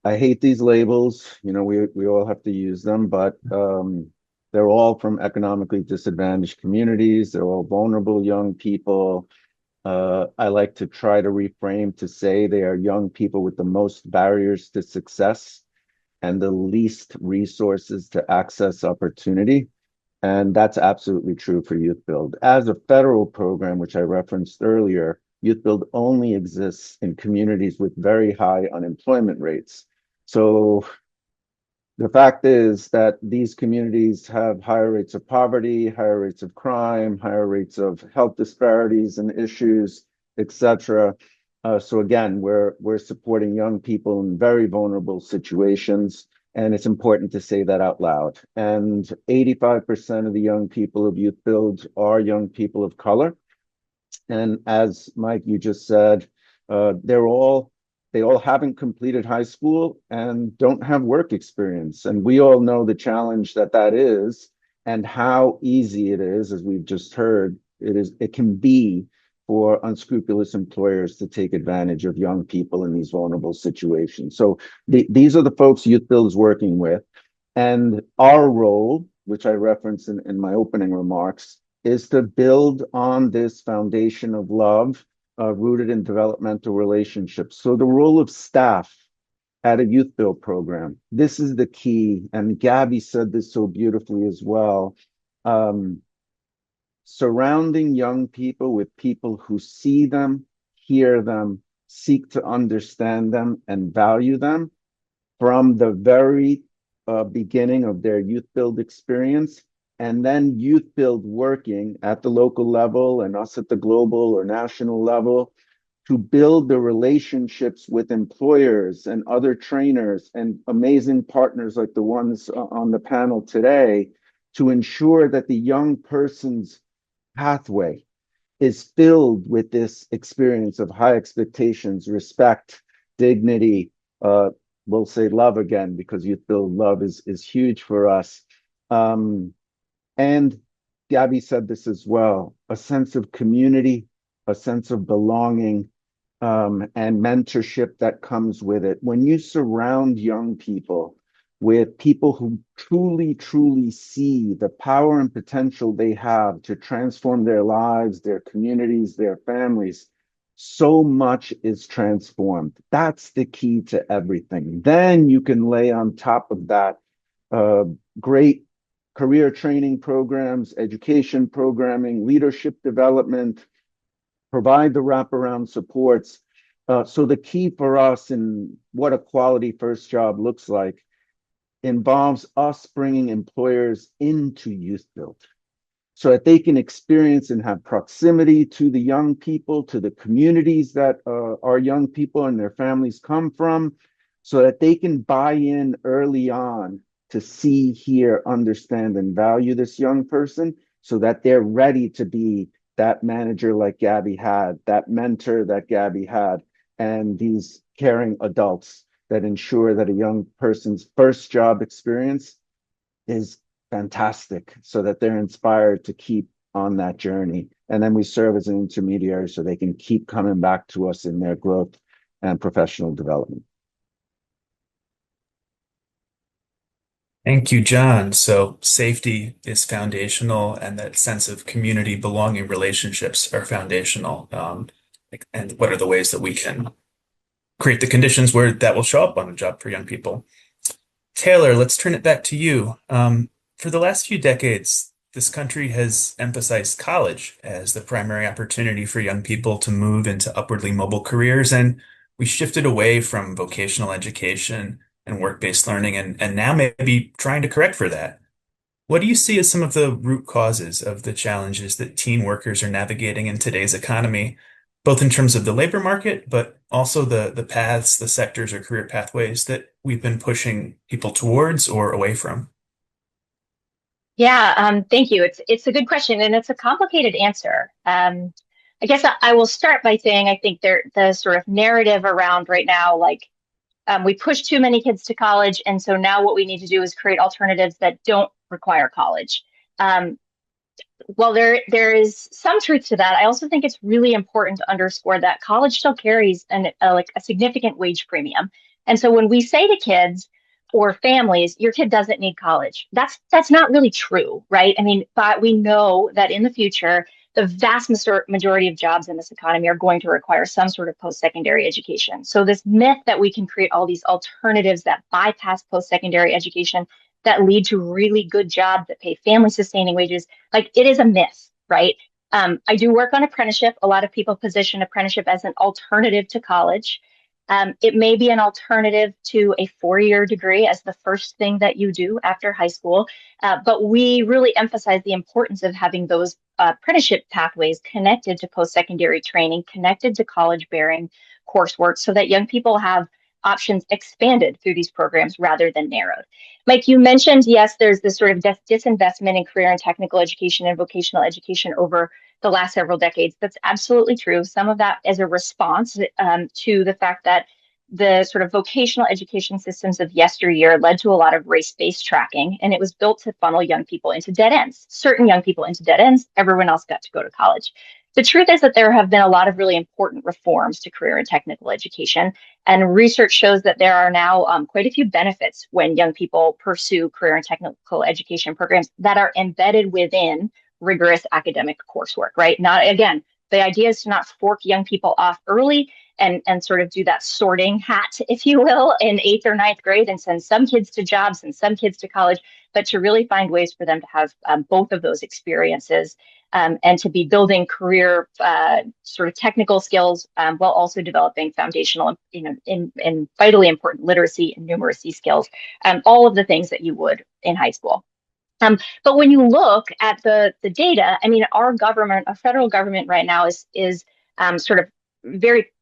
I hate these labels. You know, we all have to use them, but they're all from economically disadvantaged communities. They're all vulnerable young people. I like to try to reframe to say they are young people with the most barriers to success and the least resources to access opportunity. And that's absolutely true for Youth Build. As a federal program, which I referenced earlier, Youth Build only exists in communities with very high unemployment rates. So the fact is that these communities have higher rates of poverty, higher rates of crime, higher rates of health disparities and issues, etc. So again, we're supporting young people in very vulnerable situations, and it's important to say that out loud. And 85% of the young people of Youth Build are young people of color. And as Mike, you just said, they all haven't completed high school and don't have work experience. And we all know the challenge that that is and how easy it is, as we've just heard, it can be for unscrupulous employers to take advantage of young people in these vulnerable situations. So these are the folks Youth Build is working with. And our role, which I referenced in my opening remarks, is to build on this foundation of love rooted in developmental relationships. So the role of staff at a Youth Build program, this is the key. And Gabby said this so beautifully as well. Surrounding young people with people who see them, hear them, seek to understand them, and value them from the very beginning of their Youth Build experience, and then Youth Build working at the local level and us at the global or national level to build the relationships with employers and other trainers and amazing partners like the ones on the panel today to ensure that the young person's pathway is filled with this experience of high expectations, respect, dignity, we'll say love again, because Youth Build love is huge for us. And Gabby said this as well, a sense of community, a sense of belonging, and mentorship that comes with it. When you surround young people with people who truly, truly see the power and potential they have to transform their lives, their communities, their families, so much is transformed. That's the key to everything. Then you can lay on top of that great career training programs, education programming, leadership development, provide the wraparound supports. So the key for us in what a quality first job looks like involves us bringing employers into Youth Build so that they can experience and have proximity to the young people, to the communities that our young people and their families come from, so that they can buy in early on to see, hear, understand, and value this young person so that they're ready to be that manager like Gabby had, that mentor that Gabby had, and these caring adults that ensure that a young person's first job experience is fantastic so that they're inspired to keep on that journey. And then we serve as an intermediary so they can keep coming back to us in their growth and professional development. Thank you, John. So safety is foundational, and that sense of community, belonging, relationships are foundational. And what are the ways that we can create the conditions where that will show up on a job for young people? Taylor, let's turn it back to you. For the last few decades, this country has emphasized college as the primary opportunity for young people to move into upwardly mobile careers, and we shifted away from vocational education and work-based learning, and now maybe trying to correct for that. What do you see as some of the root causes of the challenges that teen workers are navigating in today's economy, both in terms of the labor market, but also the paths, the sectors or career pathways that we've been pushing people towards or away from? Yeah, thank you. It's a good question, and it's a complicated answer. I guess I will start by saying I think the sort of narrative around right now, like we push too many kids to college, and so now what we need to do is create alternatives that don't require college. Um, well, there is some truth to that. I also think it's really important to underscore that college still carries like a significant wage premium. And so when we say to kids or families, your kid doesn't need college, that's not really true, right? I mean, but we know that in the future, the vast majority of jobs in this economy are going to require some sort of post-secondary education. So this myth that we can create all these alternatives that bypass post-secondary education that lead to really good jobs that pay family sustaining wages, like it is a myth, right? I do work on apprenticeship. A lot of people position apprenticeship as an alternative to college. It may be an alternative to a 4-year degree as the first thing that you do after high school. But we really emphasize the importance of having those apprenticeship pathways connected to post-secondary training, connected to college-bearing coursework so that young people have options expanded through these programs rather than narrowed. Mike, you mentioned, yes, there's this sort of disinvestment in career and technical education and vocational education over the last several decades. That's absolutely true. Some of that is a response to the fact that the sort of vocational education systems of yesteryear led to a lot of race-based tracking, and it was built to funnel young people into dead ends. Certain young people into dead ends, everyone else got to go to college. The truth is that there have been a lot of really important reforms to career and technical education, and research shows that there are now quite a few benefits when young people pursue career and technical education programs that are embedded within rigorous academic coursework, right? Not, again, the idea is to not fork young people off early and sort of do that sorting hat, if you will, in 8th or 9th grade and send some kids to jobs and some kids to college, but to really find ways for them to have both of those experiences and to be building career sort of technical skills while also developing foundational, and vitally important literacy and numeracy skills, all of the things that you would in high school. But when you look at the data, I mean, our government, our federal government right now is sort of very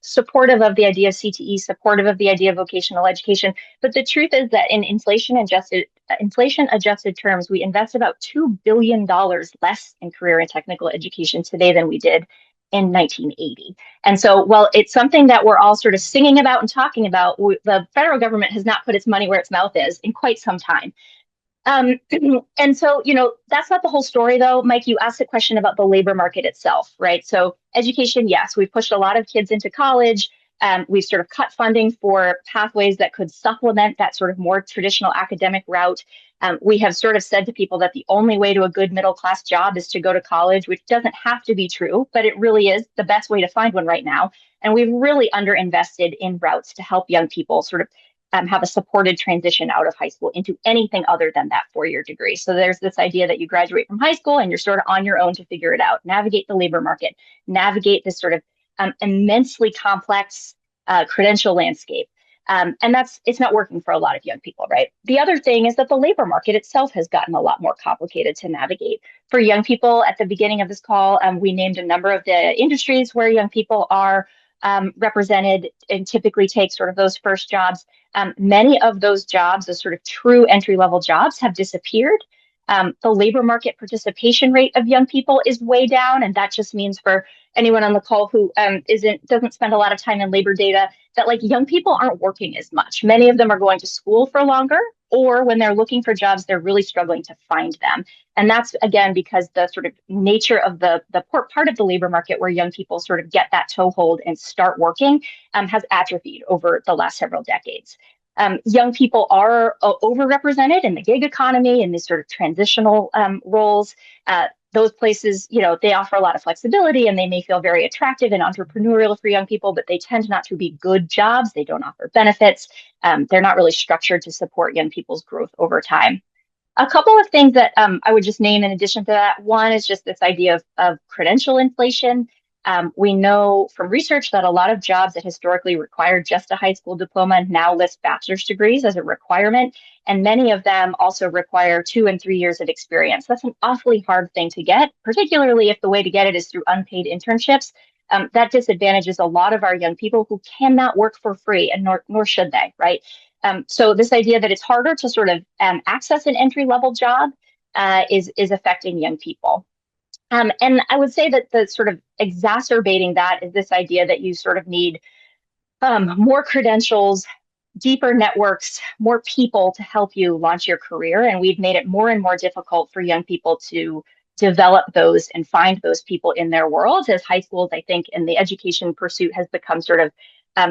supportive of the idea of CTE, supportive of the idea of vocational education. But the truth is that in inflation adjusted terms, we invest about $2 billion less in career and technical education today than we did in 1980. And so, while it's something that we're all sort of singing about and talking about, the federal government has not put its money where its mouth is in quite some time. And so, that's not the whole story, though. Mike, you asked a question about the labor market itself, right? So education, yes, we've pushed a lot of kids into college. We've sort of cut funding for pathways that could supplement that sort of more traditional academic route. We have sort of said to people that the only way to a good middle class job is to go to college, which doesn't have to be true, but it really is the best way to find one right now. And we've really underinvested in routes to help young people sort of have a supported transition out of high school into anything other than that 4-year degree. So there's this idea that you graduate from high school and you're sort of on your own to figure it out, navigate the labor market, navigate this sort of immensely complex credential landscape. And it's not working for a lot of young people, right? The other thing is that the labor market itself has gotten a lot more complicated to navigate. For young people, at the beginning of this call, we named a number of the industries where young people are represented and typically take sort of those first jobs. Many of those jobs, the sort of true entry-level jobs, have disappeared. The labor market participation rate of young people is way down, and that just means for anyone on the call who doesn't spend a lot of time in labor data, that like young people aren't working as much. Many of them are going to school for longer, or when they're looking for jobs, they're really struggling to find them. And that's, again, because the sort of nature of the part of the labor market where young people sort of get that toehold and start working has atrophied over the last several decades. Young people are overrepresented in the gig economy and these sort of transitional roles. Those places, they offer a lot of flexibility and they may feel very attractive and entrepreneurial for young people, but they tend not to be good jobs. They don't offer benefits. They're not really structured to support young people's growth over time. A couple of things that I would just name in addition to that. One is just this idea of credential inflation. We know from research that a lot of jobs that historically required just a high school diploma now list bachelor's degrees as a requirement, and many of them also require 2 and 3 years of experience. That's an awfully hard thing to get, particularly if the way to get it is through unpaid internships. That disadvantages a lot of our young people who cannot work for free, and nor should they, right? So this idea that it's harder to sort of access an entry-level job is affecting young people. And I would say that the sort of exacerbating that is this idea that you sort of need more credentials, deeper networks, more people to help you launch your career. And we've made it more and more difficult for young people to develop those and find those people in their worlds as high schools, I think, and the education pursuit has become sort of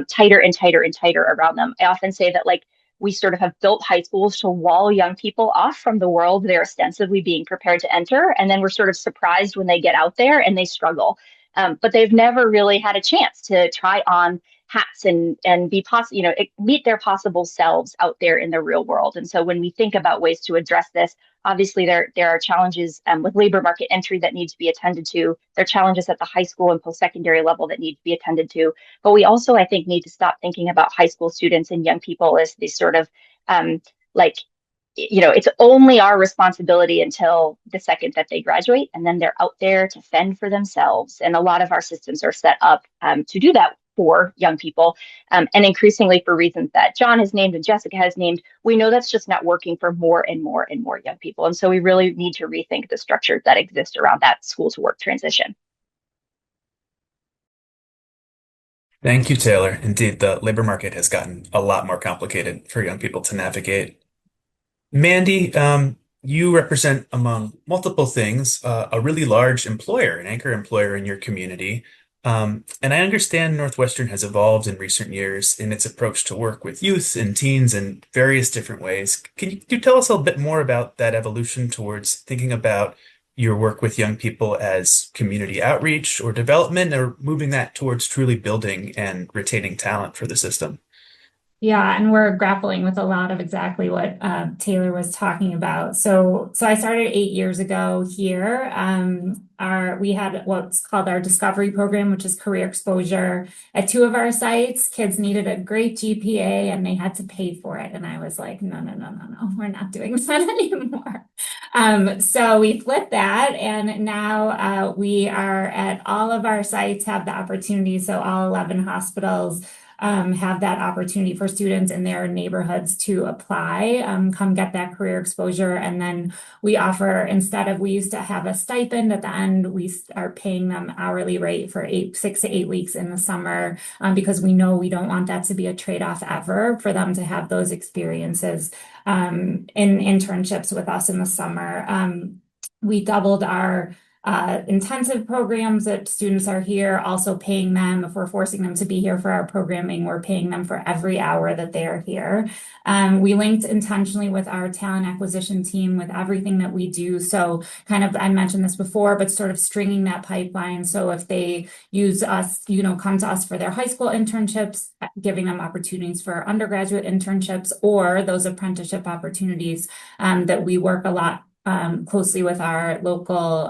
tighter and tighter and tighter around them. I often say that, like, we sort of have built high schools to wall young people off from the world they're ostensibly being prepared to enter. And then we're sort of surprised when they get out there and they struggle. But they've never really had a chance to try on hats and be meet their possible selves out there in the real world. And so when we think about ways to address this, obviously there are challenges with labor market entry that need to be attended to. There are challenges at the high school and post-secondary level that need to be attended to. But we also, I think, need to stop thinking about high school students and young people as these sort of it's only our responsibility until the second that they graduate, and then they're out there to fend for themselves. And a lot of our systems are set up to do that for young people, and increasingly for reasons that John has named and Jessica has named. We know that's just not working for more and more and more young people. And so we really need to rethink the structures that exist around that school to work transition. Thank you, Taylor. Indeed, the labor market has gotten a lot more complicated for young people to navigate. Mandy, you represent, among multiple things, a really large employer, an anchor employer in your community. And I understand Northwestern has evolved in recent years in its approach to work with youth and teens in various different ways. Can you tell us a bit more about that evolution towards thinking about your work with young people as community outreach or development, or moving that towards truly building and retaining talent for the system? Yeah, and we're grappling with a lot of exactly what Taylor was talking about. So I started 8 years ago here. We had what's called our discovery program, which is career exposure. At 2 of our sites, kids needed a great GPA and they had to pay for it. And I was like, no, we're not doing that anymore. So we flipped that, and now we are at all of our sites have the opportunity. So all 11 hospitals have that opportunity for students in their neighborhoods to apply, come get that career exposure. And then we offer, we used to have a stipend at the end, we are paying them hourly rate for 6 to 8 weeks in the summer, because we know we don't want that to be a trade-off ever for them to have those experiences in internships with us in the summer. We doubled our intensive programs that students are here, also paying them. If we're forcing them to be here for our programming, we're paying them for every hour that they are here. We linked intentionally with our talent acquisition team with everything that we do. So kind of, I mentioned this before, but sort of stringing that pipeline. So if they use us, come to us for their high school internships, giving them opportunities for undergraduate internships or those apprenticeship opportunities, that we work a lot closely with our local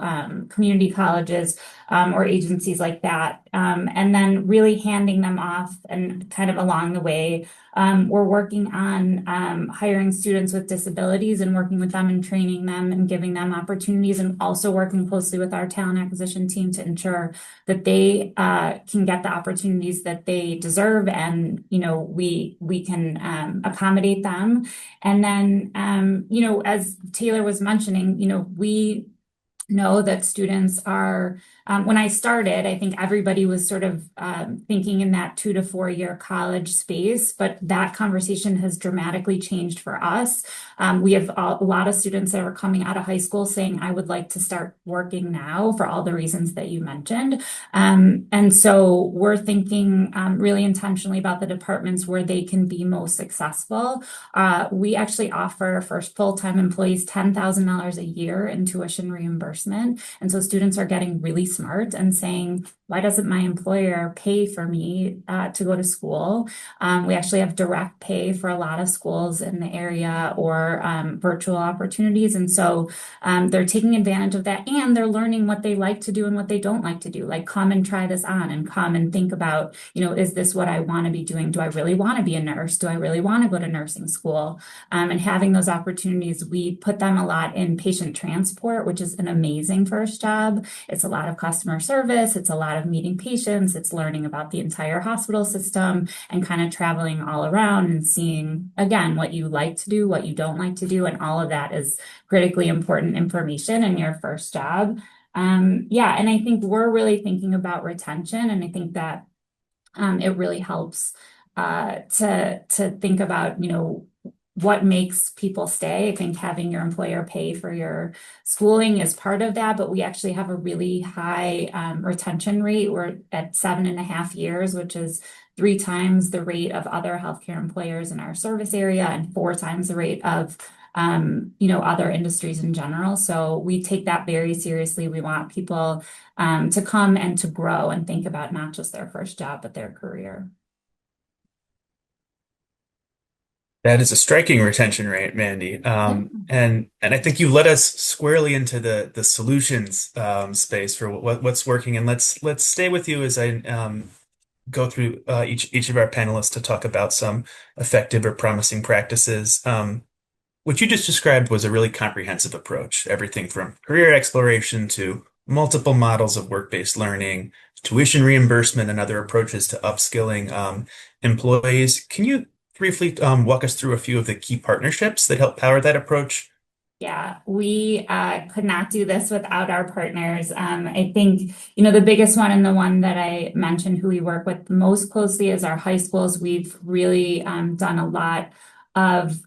community colleges or agencies like that. And then really handing them off, and kind of along the way, we're working on hiring students with disabilities and working with them and training them and giving them opportunities, and also working closely with our talent acquisition team to ensure that they can get the opportunities that they deserve, and we can accommodate them. And then as Taylor was mentioning, we know that students are, when I started, I think everybody was sort of thinking in that 2 to 4 year college space, but that conversation has dramatically changed for us. We have a lot of students that are coming out of high school saying, I would like to start working now for all the reasons that you mentioned. And so we're thinking really intentionally about the departments where they can be most successful. We actually offer for full-time employees $10,000 a year in tuition reimbursement reimbursement. And so students are getting really smart and saying, why doesn't my employer pay for me to go to school? We actually have direct pay for a lot of schools in the area or virtual opportunities. And so they're taking advantage of that, and they're learning what they like to do and what they don't like to do. Like, come and try this on and come and think about, is this what I want to be doing? Do I really want to be a nurse? Do I really want to go to nursing school? And having those opportunities, we put them a lot in patient transport, which is an amazing first job. It's a lot of customer service. It's a lot of meeting patients. It's learning about the entire hospital system and kind of traveling all around and seeing, again, what you like to do, what you don't like to do. And all of that is critically important information in your first job. Yeah, and I think we're really thinking about retention, and I think that it really helps to think about, what makes people stay. I think having your employer pay for your schooling is part of that, but we actually have a really high retention rate. We're at 7.5 years, which is 3 times the rate of other healthcare employers in our service area and 4 times the rate of other industries in general. So we take that very seriously. We want people to come and to grow and think about not just their first job, but their career. That is a striking retention rate, Mandy. And I think you led us squarely into the solutions space for what's working. And let's stay with you as I go through each of our panelists to talk about some effective or promising practices. What you just described was a really comprehensive approach, everything from career exploration to multiple models of work-based learning, tuition reimbursement, and other approaches to upskilling employees. Can you briefly walk us through a few of the key partnerships that help power that approach? Yeah, we could not do this without our partners. I think, the biggest one and the one that I mentioned who we work with most closely is our high schools. We've really done a lot of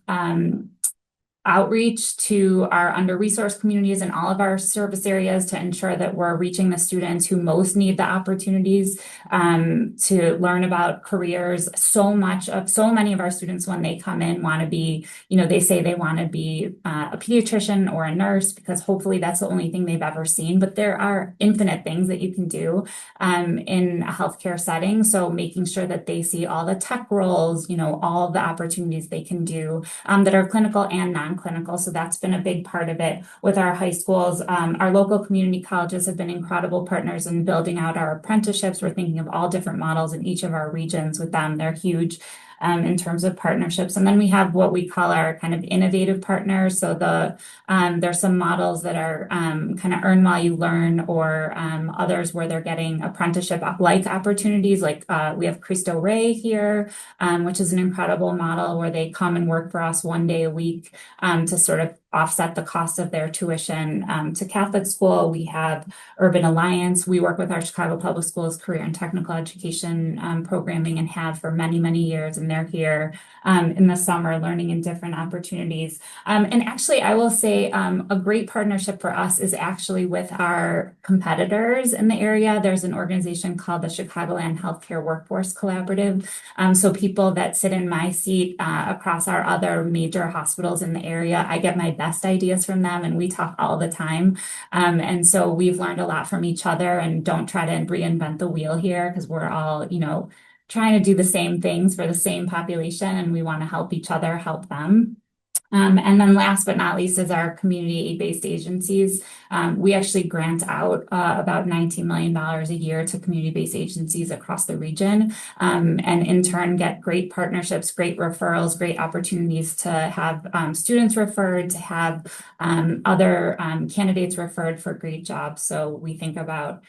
outreach to our under-resourced communities in all of our service areas to ensure that we're reaching the students who most need the opportunities to learn about careers. So many of our students, when they come in, want to be, they say they want to be a pediatrician or a nurse because hopefully that's the only thing they've ever seen. But there are infinite things that you can do in a healthcare setting. So making sure that they see all the tech roles, all the opportunities they can do that are clinical and non-clinical. So that's been a big part of it with our high schools. Our local community colleges have been incredible partners in building out our apprenticeships. We're thinking of all different models in each of our regions with them. They're huge in terms of partnerships. And then we have what we call our kind of innovative partners. So there's some models that are kind of earn while you learn, or others where they're getting apprenticeship-like opportunities. Like we have Cristo Rey here, which is an incredible model where they come and work for us 1 day a week to sort of offset the cost of their tuition to Catholic school. We have Urban Alliance. We work with our Chicago Public Schools career and technical education programming and have for many, many years. And they're here in the summer learning in different opportunities. And actually, I will say a great partnership for us is actually with our competitors in the area. There's an organization called the Chicagoland Healthcare Workforce Collaborative. So people that sit in my seat across our other major hospitals in the area, I get my best ideas from them, and we talk all the time. And so we've learned a lot from each other, and don't try to reinvent the wheel here because we're all, trying to do the same things for the same population, and we want to help each other help them. And then last but not least is our community aid-based agencies. We actually grant out about $19 million a year to community-based agencies across the region, and in turn get great partnerships, great referrals, great opportunities to have students referred, to have other candidates referred for great jobs. So we think about,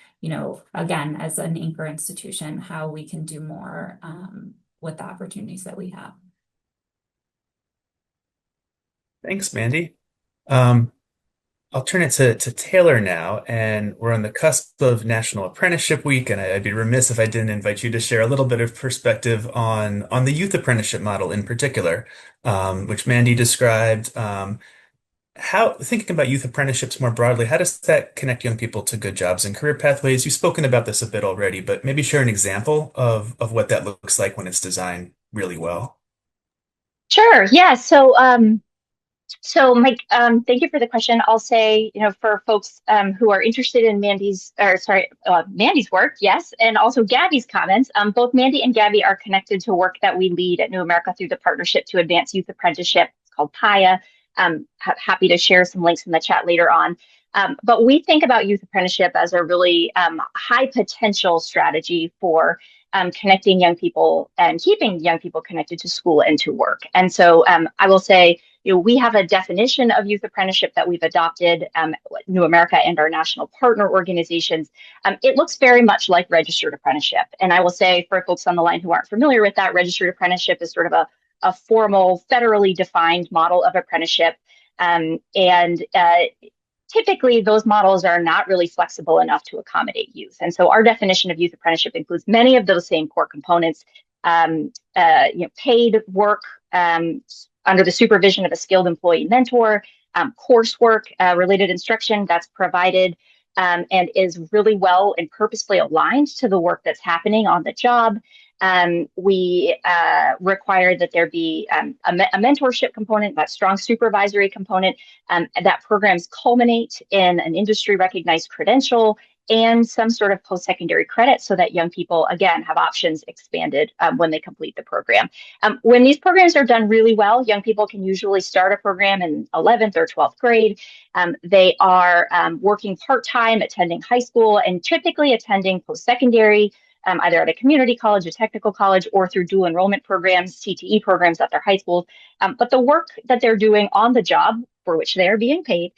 again, as an anchor institution, how we can do more with the opportunities that we have. Thanks, Mandy. I'll turn it to Taylor now, and we're on the cusp of National Apprenticeship Week, and I'd be remiss if I didn't invite you to share a little bit of perspective on the youth apprenticeship model in particular, which Mandy described. How, thinking about youth apprenticeships more broadly, how does that connect young people to good jobs and career pathways? You've spoken about this a bit already, but maybe share an example of what that looks like when it's designed really well. Sure. Yeah. So So, Mike, thank you for the question. I'll say, for folks who are interested in Mandy's work, yes, and also Gabby's comments, both Mandy and Gabby are connected to work that we lead at New America through the Partnership to Advance Youth Apprenticeship. It's called PIA. Happy to share some links in the chat later on. But we think about youth apprenticeship as a really high potential strategy for connecting young people and keeping young people connected to school and to work. And so I will say, we have a definition of youth apprenticeship that we've adopted, New America and our national partner organizations. It looks very much like registered apprenticeship. And I will say, for folks on the line who aren't familiar with that, registered apprenticeship is sort of a formal, federally defined model of apprenticeship. And typically, those models are not really flexible enough to accommodate youth. And so our definition of youth apprenticeship includes many of those same core components, paid work, under the supervision of a skilled employee mentor, coursework, related instruction that's provided and is really well and purposefully aligned to the work that's happening on the job. We require that there be a mentorship component, that strong supervisory component, that programs culminate in an industry recognized credential and some sort of post-secondary credit so that young people, again, have options expanded when they complete the program. When these programs are done really well, young people can usually start a program in 11th or 12th grade. They are working part-time, attending high school, and typically attending post-secondary, either at a community college, a technical college, or through dual enrollment programs, CTE programs at their high schools. But the work that they're doing on the job, for which they are being paid,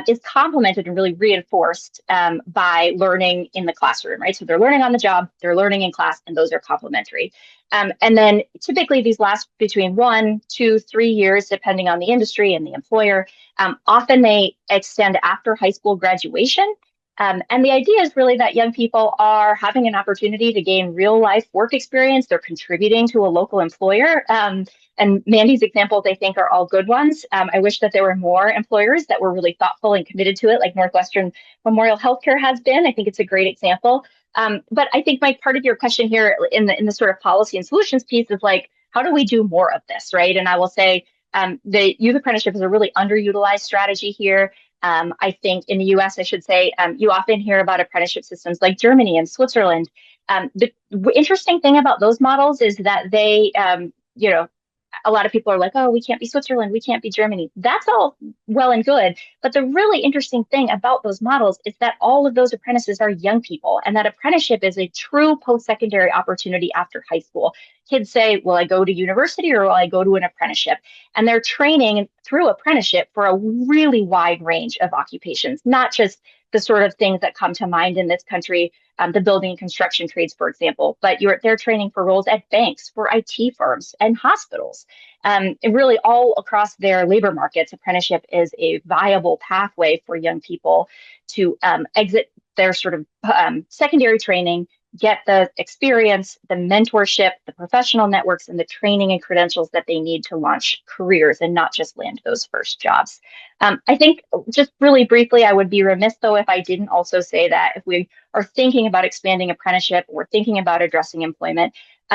is complemented and really reinforced by learning in the classroom, right? So they're learning on the job, they're learning in class, and those are complementary. And then typically these last between 1, 2, 3 years, depending on the industry and the employer. Often they extend after high school graduation. And the idea is really that young people are having an opportunity to gain real life work experience. They're contributing to a local employer. And Mandy's examples, I think, are all good ones. I wish that there were more employers that were really thoughtful and committed to it, like Northwestern Memorial Healthcare has been. I think it's a great example. But I think, Mike, part of your question here in the sort of policy and solutions piece is like, how do we do more of this, right? And I will say the youth apprenticeship is a really underutilized strategy here. I think in the US, I should say, you often hear about apprenticeship systems like Germany and Switzerland. The interesting thing about those models is that they, a lot of people are like, oh, we can't be Switzerland, we can't be Germany. That's all well and good. But the really interesting thing about those models is that all of those apprentices are young people, and that apprenticeship is a true post-secondary opportunity after high school. Kids say, will I go to university or will I go to an apprenticeship? And they're training through apprenticeship for a really wide range of occupations, not just the sort of things that come to mind in this country, the building and construction trades, for example, but they're training for roles at banks, for IT firms, and hospitals. And really all across their labor markets, apprenticeship is a viable pathway for young people to exit their sort of secondary training, get the experience, the mentorship, the professional networks, and the training and credentials that they need to launch careers and not just land those first jobs. I think just really briefly, I would be remiss, though, if I didn't also say that if we are thinking about expanding apprenticeship, we're thinking about addressing employment,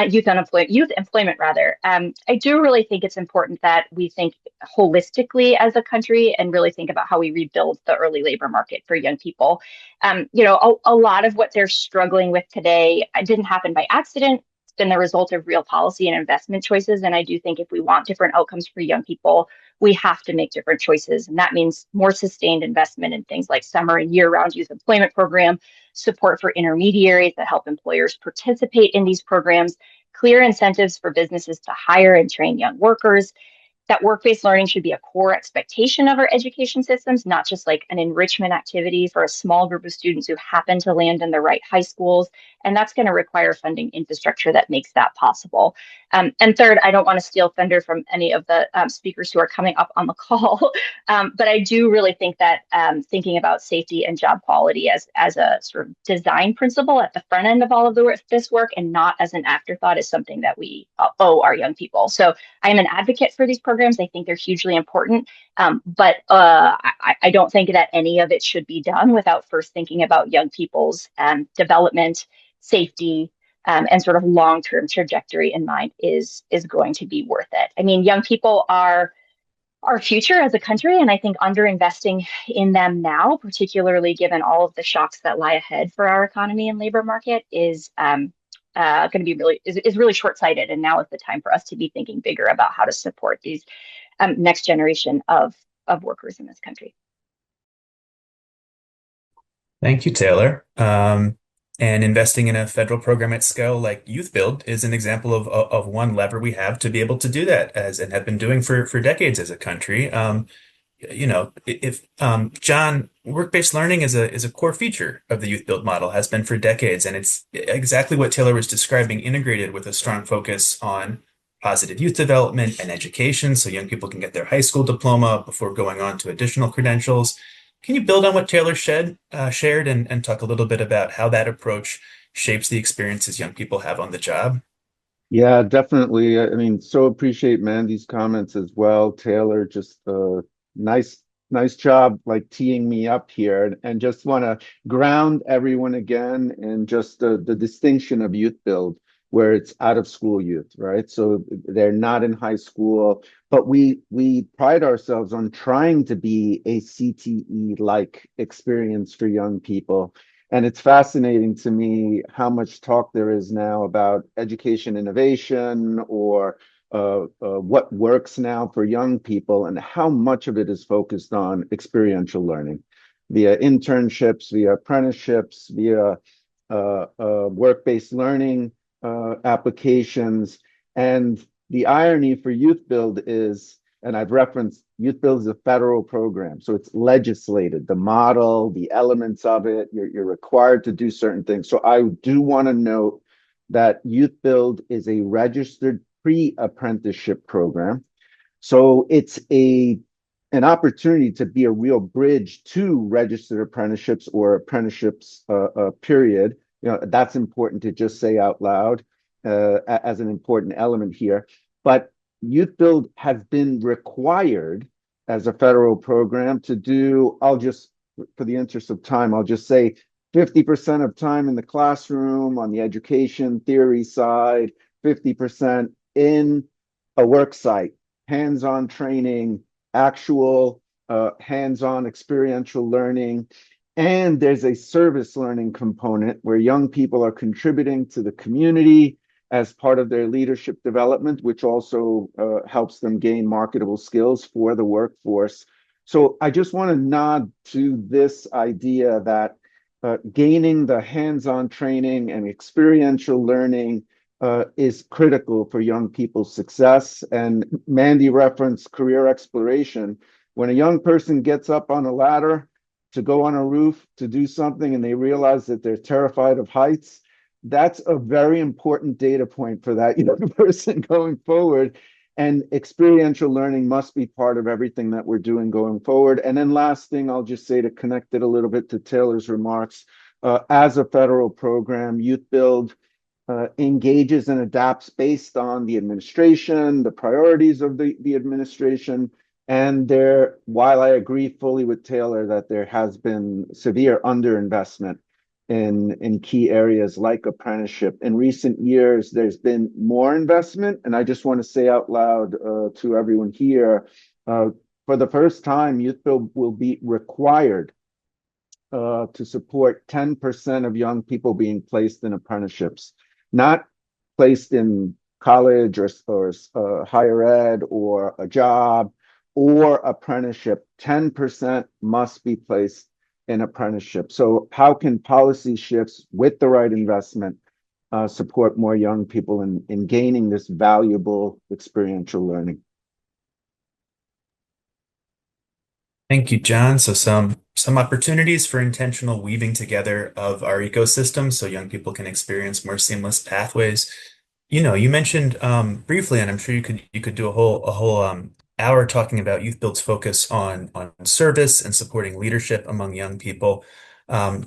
youth employment rather. I do really think it's important that we think holistically as a country and really think about how we rebuild the early labor market for young people. A lot of what they're struggling with today didn't happen by accident. It's been the result of real policy and investment choices. And I do think if we want different outcomes for young people, we have to make different choices. And that means more sustained investment in things like summer and year-round youth employment program, support for intermediaries that help employers participate in these programs, clear incentives for businesses to hire and train young workers. That work-based learning should be a core expectation of our education systems, not just like an enrichment activity for a small group of students who happen to land in the right high schools. And that's going to require funding infrastructure that makes that possible. And third, I don't want to steal thunder from any of the speakers who are coming up on the call, but I do really think that thinking about safety and job quality as a sort of design principle at the front end of all of this work and not as an afterthought is something that we owe our young people. So I am an advocate for these programs. I think they're hugely important, but I don't think that any of it should be done without first thinking about young people's development, safety, and sort of long-term trajectory in mind is going to be worth it. I mean, young people are our future as a country. And I think underinvesting in them now, particularly given all of the shocks that lie ahead for our economy and labor market, is going to be is really short-sighted. And now is the time for us to be thinking bigger about how to support these next generation of workers in this country. Thank you, Taylor. And investing in a federal program at scale like Youth Build is an example of one lever we have to be able to do that as and have been doing for decades as a country. If John, work-based learning is a core feature of the Youth Build model, has been for decades, and it's exactly what Taylor was describing, integrated with a strong focus on positive youth development and education, so young people can get their high school diploma before going on to additional credentials. Can you build on what Taylor shared and talk a little bit about how that approach shapes the experiences young people have on the job? Yeah, definitely. I mean, so appreciate Mandy's comments as well. Taylor, just nice, nice job like teeing me up here, and just want to ground everyone again in just the distinction of youth build, where it's out of school youth, right? So they're not in high school, but we pride ourselves on trying to be a CTE-like experience for young people. And it's fascinating to me how much talk there is now about education innovation, or what works now for young people, and how much of it is focused on experiential learning via internships, via apprenticeships, via work-based learning applications. And the irony for Youth Build is, and I've referenced, Youth Build is a federal program, so it's legislated. The model, the elements of it, you're required to do certain things. So I do want to note that Youth Build is a registered pre-apprenticeship program. So it's an opportunity to be a real bridge to registered apprenticeships or apprenticeships, period. That's important to just say out loud as an important element here. But Youth Build has been required as a federal program to do, for the interest of time, I'll just say 50% of time in the classroom on the education theory side, 50% in a work site, hands-on training, actual hands-on experiential learning. And there's a service learning component where young people are contributing to the community as part of their leadership development, which also helps them gain marketable skills for the workforce. So I just want to nod to this idea that gaining the hands-on training and experiential learning is critical for young people's success. And Mandy referenced career exploration. When a young person gets up on a ladder to go on a roof to do something and they realize that they're terrified of heights, that's a very important data point for that young person going forward. And experiential learning must be part of everything that we're doing going forward. And then last thing I'll just say, to connect it a little bit to Taylor's remarks, as a federal program, Youth Build engages and adapts based on the administration, the priorities of the administration. And while I agree fully with Taylor that there has been severe underinvestment in key areas like apprenticeship, in recent years, there's been more investment. And I just want to say out loud to everyone here, for the first time, Youth Build will be required to support 10% of young people being placed in apprenticeships, not placed in college or higher ed or a job or apprenticeship. 10% must be placed in apprenticeship. So how can policy shifts with the right investment support more young people in gaining this valuable experiential learning? Thank you, John. So some opportunities for intentional weaving together of our ecosystem so young people can experience more seamless pathways. You mentioned briefly, and I'm sure you could do a whole hour talking about Youth Build's focus on service and supporting leadership among young people.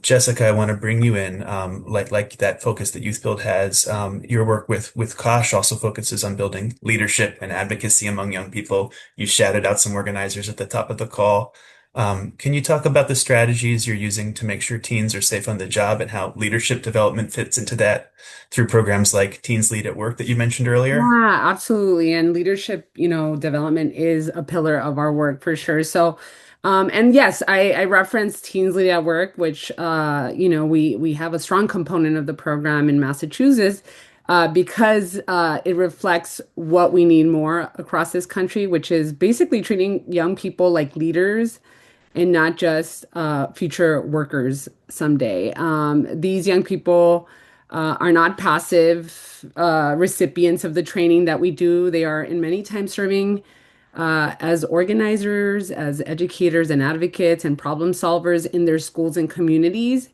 Jessica, I want to bring you in, like that focus that Youth Build has. Your work with Kosh also focuses on building leadership and advocacy among young people. You shouted out some organizers at the top of the call. Can you talk about the strategies you're using to make sure teens are safe on the job and how leadership development fits into that through programs like Teens Lead at Work that you mentioned earlier? Yeah, absolutely. And leadership, development is a pillar of our work for sure. So, and yes, I referenced Teens Lead at Work, which, we have a strong component of the program in Massachusetts, because it reflects what we need more across this country, which is basically treating young people like leaders and not just future workers someday. These young people are not passive recipients of the training that we do. They are, in many times, serving as organizers, as educators and advocates and problem solvers in their schools and communities.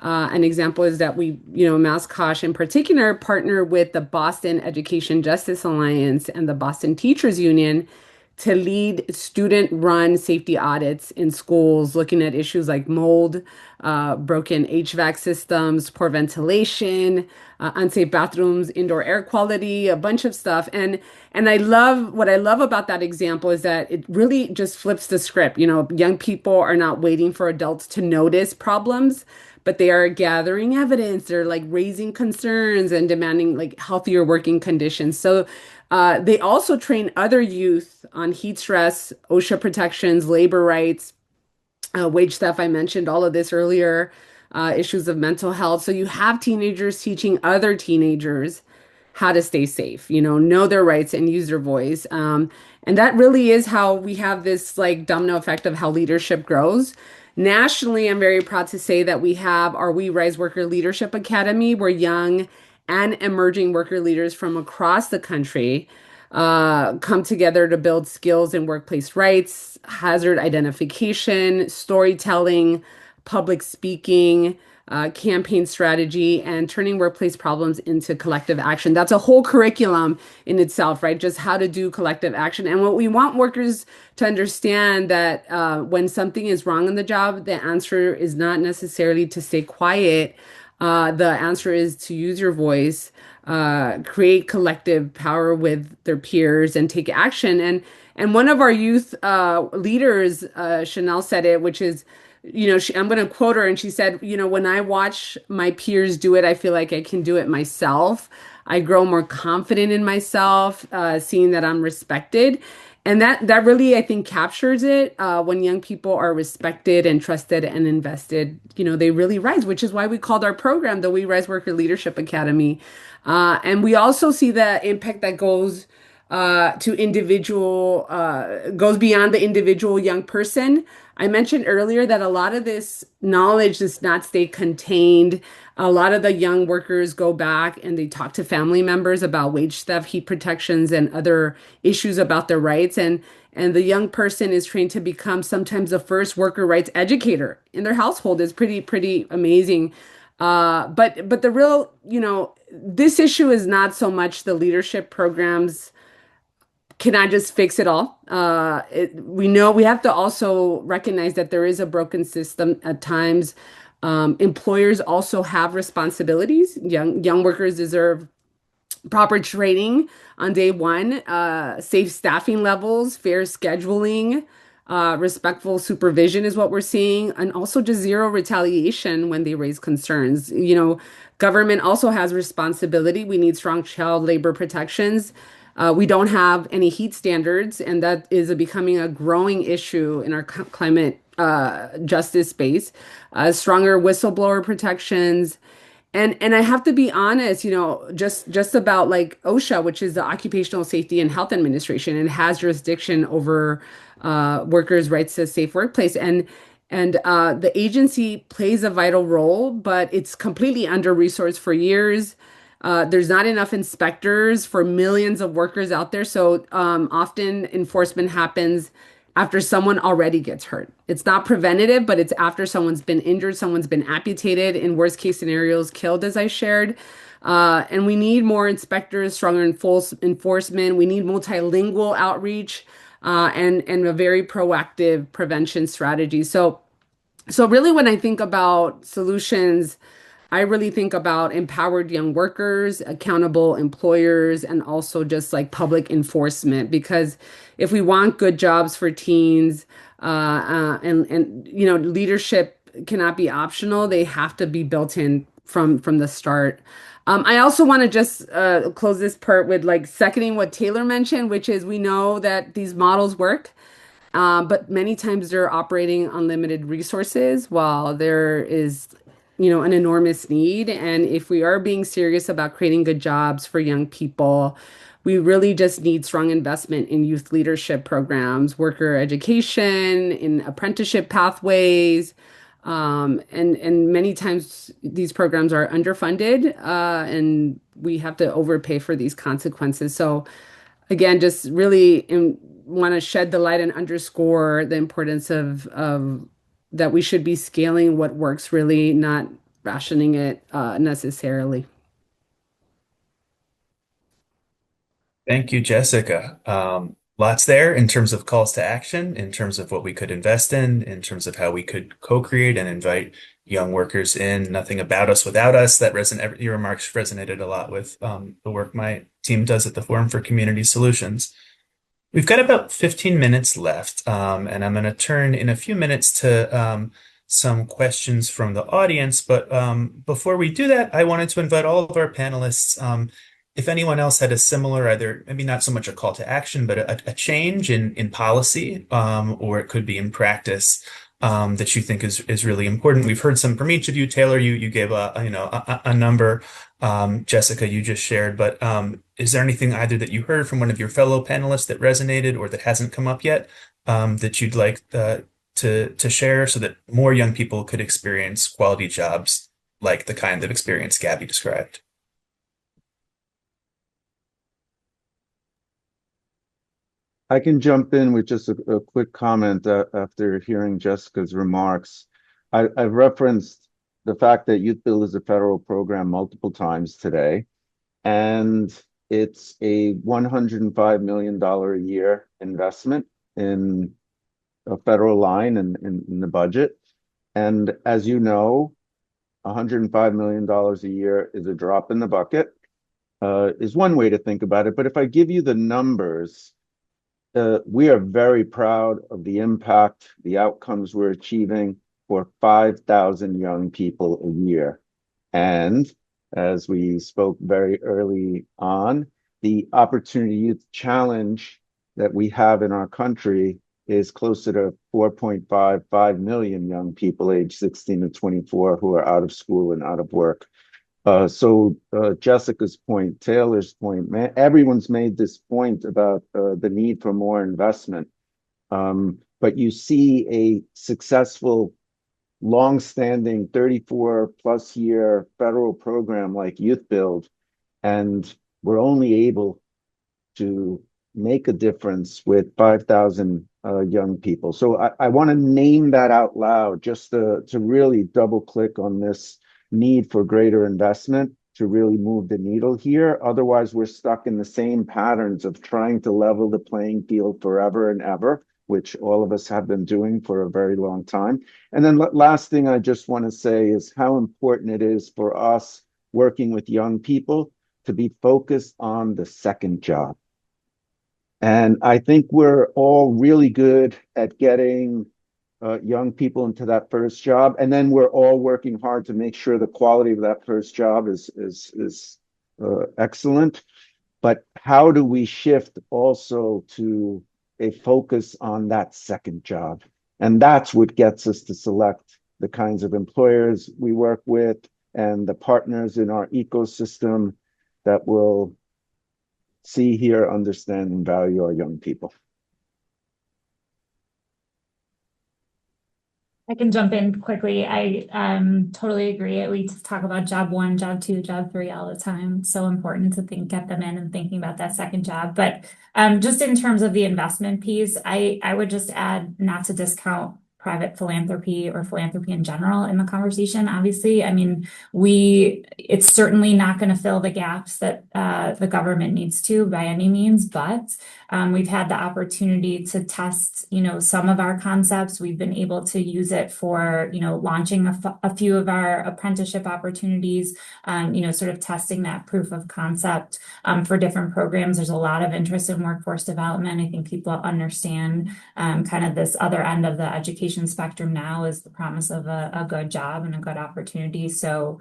An example is that we, MassCosh in particular, partner with the Boston Education Justice Alliance and the Boston Teachers Union to lead student-run safety audits in schools, looking at issues like mold, broken HVAC systems, poor ventilation, unsafe bathrooms, indoor air quality, a bunch of stuff. And I love what I love about that example is that it really just flips the script. Young people are not waiting for adults to notice problems, but they are gathering evidence. They're like raising concerns and demanding like healthier working conditions. So they also train other youth on heat stress, OSHA protections, labor rights, wage theft. I mentioned all of this earlier, issues of mental health. So you have teenagers teaching other teenagers how to stay safe, know their rights and use their voice. And that really is how we have this like domino effect of how leadership grows. Nationally, I'm very proud to say that we have our We Rise Worker Leadership Academy, where young and emerging worker leaders from across the country come together to build skills in workplace rights, hazard identification, storytelling, public speaking, campaign strategy, and turning workplace problems into collective action. That's a whole curriculum in itself, right? Just how to do collective action. And what we want workers to understand that when something is wrong in the job, the answer is not necessarily to stay quiet. The answer is to use your voice, create collective power with their peers, and take action. And one of our youth leaders, Chanel, said it, which is, I'm going to quote her, and she said, when I watch my peers do it, I feel like I can do it myself. I grow more confident in myself, seeing that I'm respected. And that really, I think, captures it. When young people are respected and trusted and invested, they really rise, which is why we called our program the We Rise Worker Leadership Academy. And we also see the impact that goes beyond the individual young person. I mentioned earlier that a lot of this knowledge does not stay contained. A lot of the young workers go back and they talk to family members about wage theft, heat protections, and other issues about their rights. And the young person is trained to become sometimes the first worker rights educator in their household. Is pretty amazing. But the real, this issue is not so much the leadership programs can I just fix it all? We know we have to also recognize that there is a broken system at times. Employers also have responsibilities. Young workers deserve proper training on day one, safe staffing levels, fair scheduling, respectful supervision is what we're seeing, and also just zero retaliation when they raise concerns. Government also has responsibility. We need strong child labor protections. We don't have any heat standards, and that is becoming a growing issue in our climate justice space. Stronger whistleblower protections. And I have to be honest, just about like OSHA, which is the Occupational Safety and Health Administration, and has jurisdiction over workers' rights to a safe workplace. And the agency plays a vital role, but it's completely under-resourced for years. There's not enough inspectors for millions of workers out there. So often enforcement happens after someone already gets hurt. It's not preventative, but it's after someone's been injured, someone's been amputated, in worst case scenarios, killed, as I shared. And we need more inspectors, stronger enforcement. We need multilingual outreach, and a very proactive prevention strategy. So really, when I think about solutions, I really think about empowered young workers, accountable employers, and also just like public enforcement. Because if we want good jobs for teens, And leadership cannot be optional. They have to be built in from the start. I also want to just close this part with like seconding what Taylor mentioned, which is we know that these models work. But many times they're operating on limited resources while there is, an enormous need. And if we are being serious about creating good jobs for young people, we really just need strong investment in youth leadership programs, worker education, in apprenticeship pathways. And many times these programs are underfunded, and we have to overpay for these consequences. So again, just really want to shed the light and underscore the importance of that we should be scaling what works really, not rationing it necessarily. Thank you, Jessica. Lots there in terms of calls to action, in terms of what we could invest in terms of how we could co-create and invite young workers in. Nothing about us without us. Your remarks resonated a lot with the work my team does at the Forum for Community Solutions. We've got about 15 minutes left, and I'm going to turn in a few minutes to some questions from the audience. But before we do that, I wanted to invite all of our panelists, if anyone else had a similar, either maybe not so much a call to action, but a change in policy, or it could be in practice, that you think is really important. We've heard some from each of you. Taylor, you gave a number. Jessica, you just shared, but is there anything either that you heard from one of your fellow panelists that resonated or that hasn't come up yet, that you'd like to share so that more young people could experience quality jobs like the kind of experience Gabby described? I can jump in with just a quick comment after hearing Jessica's remarks. I've referenced the fact that Youth Build is a federal program multiple times today, and it's a $105 million a year investment in a federal line and in the budget. And as you know, $105 million a year is a drop in the bucket, is one way to think about it. But if I give you the numbers, we are very proud of the impact, the outcomes we're achieving for 5,000 young people a year. And as we spoke very early on, the Opportunity Youth Challenge that we have in our country is closer to 4.55 million young people aged 16 to 24 who are out of school and out of work. So Jessica's point, Taylor's point, man, everyone's made this point about the need for more investment. But you see a successful, long-standing 34 plus year federal program like Youth Build, and we're only able to make a difference with 5,000 young people. So I want to name that out loud just to really double click on this need for greater investment to really move the needle here. Otherwise, we're stuck in the same patterns of trying to level the playing field forever and ever, which all of us have been doing for a very long time. And then last thing I just want to say is how important it is for us working with young people to be focused on the second job. And I think we're all really good at getting young people into that first job, and then we're all working hard to make sure the quality of that first job is excellent. But how do we shift also to a focus on that second job? And that's what gets us to select the kinds of employers we work with and the partners in our ecosystem that will see, hear, understand, and value our young people. I can jump in quickly. I totally agree. We talk about job one, job two, job three all the time. So important to get them in and thinking about that second job. But just in terms of the investment piece, I would just add not to discount private philanthropy or philanthropy in general in the conversation. Obviously, I mean, it's certainly not going to fill the gaps that the government needs to by any means, but we've had the opportunity to test, some of our concepts. We've been able to use it for, launching a few of our apprenticeship opportunities, sort of testing that proof of concept for different programs. There's a lot of interest in workforce development. I think people understand kind of this other end of the education spectrum now is the promise of a good job and a good opportunity. So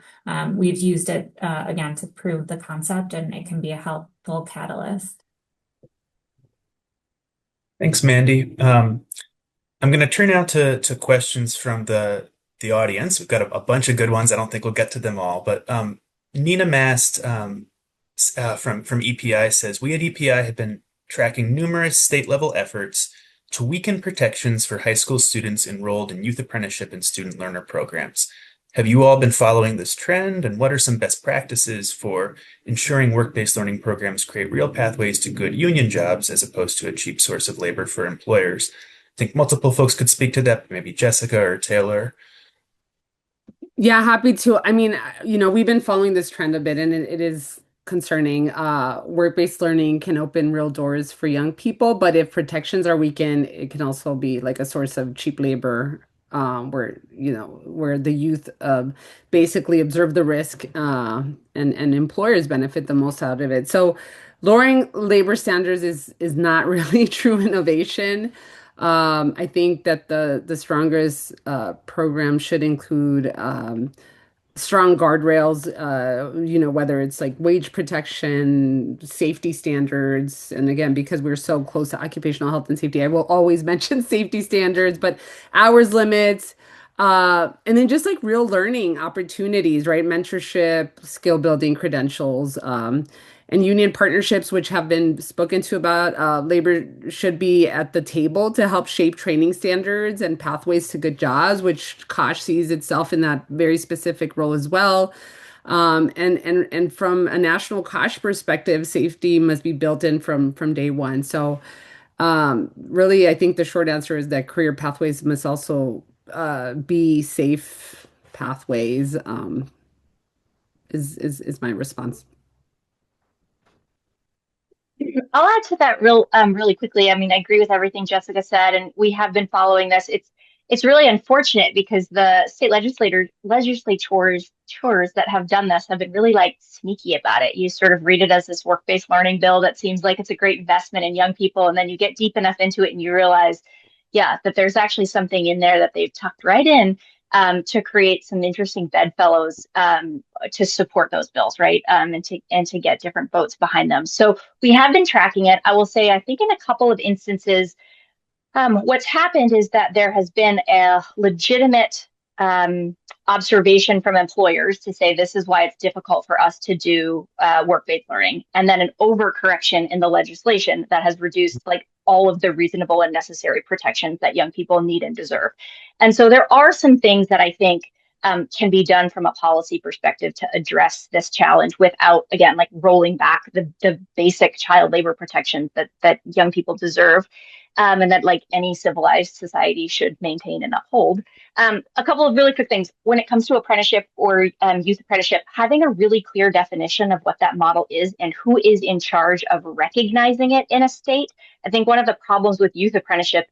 we've used it again to prove the concept, and it can be a helpful catalyst. Thanks, Mandy. I'm going to turn now to questions from the audience. We've got a bunch of good ones. I don't think we'll get to them all, but Nina Mast from EPI says, we at EPI have been tracking numerous state-level efforts to weaken protections for high school students enrolled in youth apprenticeship and student learner programs. Have you all been following this trend, and what are some best practices for ensuring work-based learning programs create real pathways to good union jobs as opposed to a cheap source of labor for employers? I think multiple folks could speak to that, maybe Jessica or Taylor. Yeah, happy to. I mean, we've been following this trend a bit, and it is concerning. Work-based learning can open real doors for young people, but if protections are weakened, it can also be like a source of cheap labor, where the youth basically observe the risk, and employers benefit the most out of it. So lowering labor standards is not really true innovation. I think that the strongest program should include strong guardrails, whether it's like wage protection, safety standards. And again, because we're so close to occupational health and safety, I will always mention safety standards, but hours limits, and then just like real learning opportunities, right? Mentorship, skill building credentials, and union partnerships, which have been spoken to about. Labor should be at the table to help shape training standards and pathways to good jobs, which Kosh sees itself in that very specific role as well. And from a national Kosh perspective, safety must be built in from day one. So really, I think the short answer is that career pathways must also be safe pathways. Is my response. I'll add to that really quickly. I mean, I agree with everything Jessica said, and we have been following this. It's really unfortunate because the state legislators that have done this have been really like sneaky about it. You sort of read it as this work-based learning bill that seems like it's a great investment in young people, and then you get deep enough into it and you realize, yeah, that there's actually something in there that they've tucked right in to create some interesting bedfellows to support those bills, right? And to get different votes behind them. So we have been tracking it. I will say, I think in a couple of instances, what's happened is that there has been a legitimate observation from employers to say this is why it's difficult for us to do work-based learning, and then an overcorrection in the legislation that has reduced like all of the reasonable and necessary protections that young people need and deserve. And so there are some things that I think can be done from a policy perspective to address this challenge without, again, like rolling back the basic child labor protections that young people deserve. And that like any civilized society should maintain and uphold. A couple of really quick things. When it comes to apprenticeship or youth apprenticeship, having a really clear definition of what that model is and who is in charge of recognizing it in a state. I think one of the problems with youth apprenticeship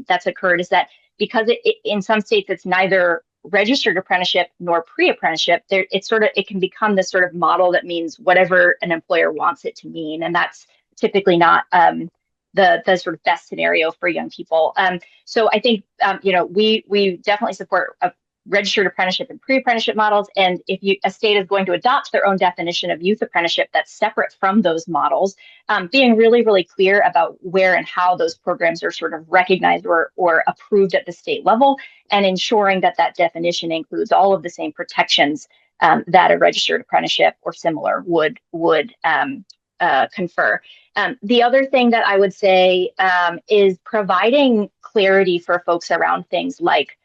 that's occurred is that because in some states it's neither registered apprenticeship nor pre-apprenticeship, it can become this sort of model that means whatever an employer wants it to mean, and that's typically not the sort of best scenario for young people. So I think we definitely support a registered apprenticeship and pre-apprenticeship models. And if a state is going to adopt their own definition of youth apprenticeship that's separate from those models, being really, really clear about where and how those programs are sort of recognized or approved at the state level, and ensuring that that definition includes all of the same protections that a registered apprenticeship or similar would confer. The other thing that I would say is providing clarity for folks around things like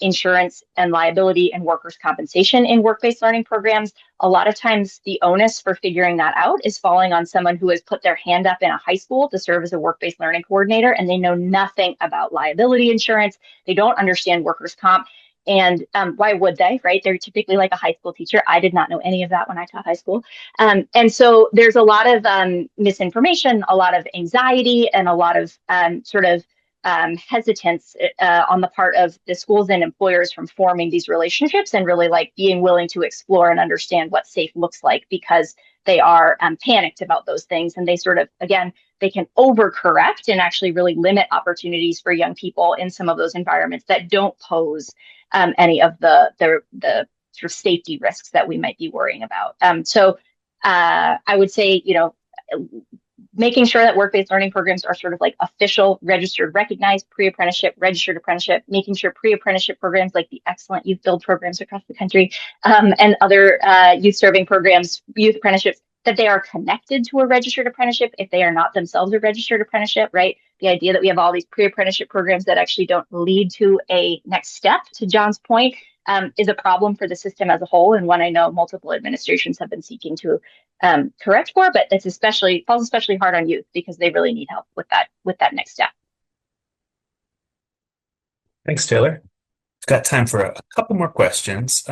insurance and liability and workers' compensation in work-based learning programs, a lot of times the onus for figuring that out is falling on someone who has put their hand up in a high school to serve as a work-based learning coordinator, and they know nothing about liability insurance. They don't understand workers' comp. And why would they, right? They're typically like a high school teacher. I did not know any of that when I taught high school. And so there's a lot of misinformation, a lot of anxiety, and a lot of hesitance on the part of the schools and employers from forming these relationships and really like being willing to explore and understand what safe looks like, because they are panicked about those things. And they again, they can overcorrect and actually really limit opportunities for young people in some of those environments that don't pose any of the sort of safety risks that we might be worrying about. So I would say, making sure that work-based learning programs are sort of like official, registered, recognized, pre-apprenticeship, registered apprenticeship, making sure pre-apprenticeship programs like the excellent youth build programs across the country and other youth serving programs, youth apprenticeships, that they are connected to a registered apprenticeship if they are not themselves a registered apprenticeship, right? The idea that we have all these pre-apprenticeship programs that actually don't lead to a next step, to John's point, is a problem for the system as a whole, and one I know multiple administrations have been seeking to correct for, but it's falls especially hard on youth because they really need help with that next step. Thanks, Taylor. We've got time for a couple more questions.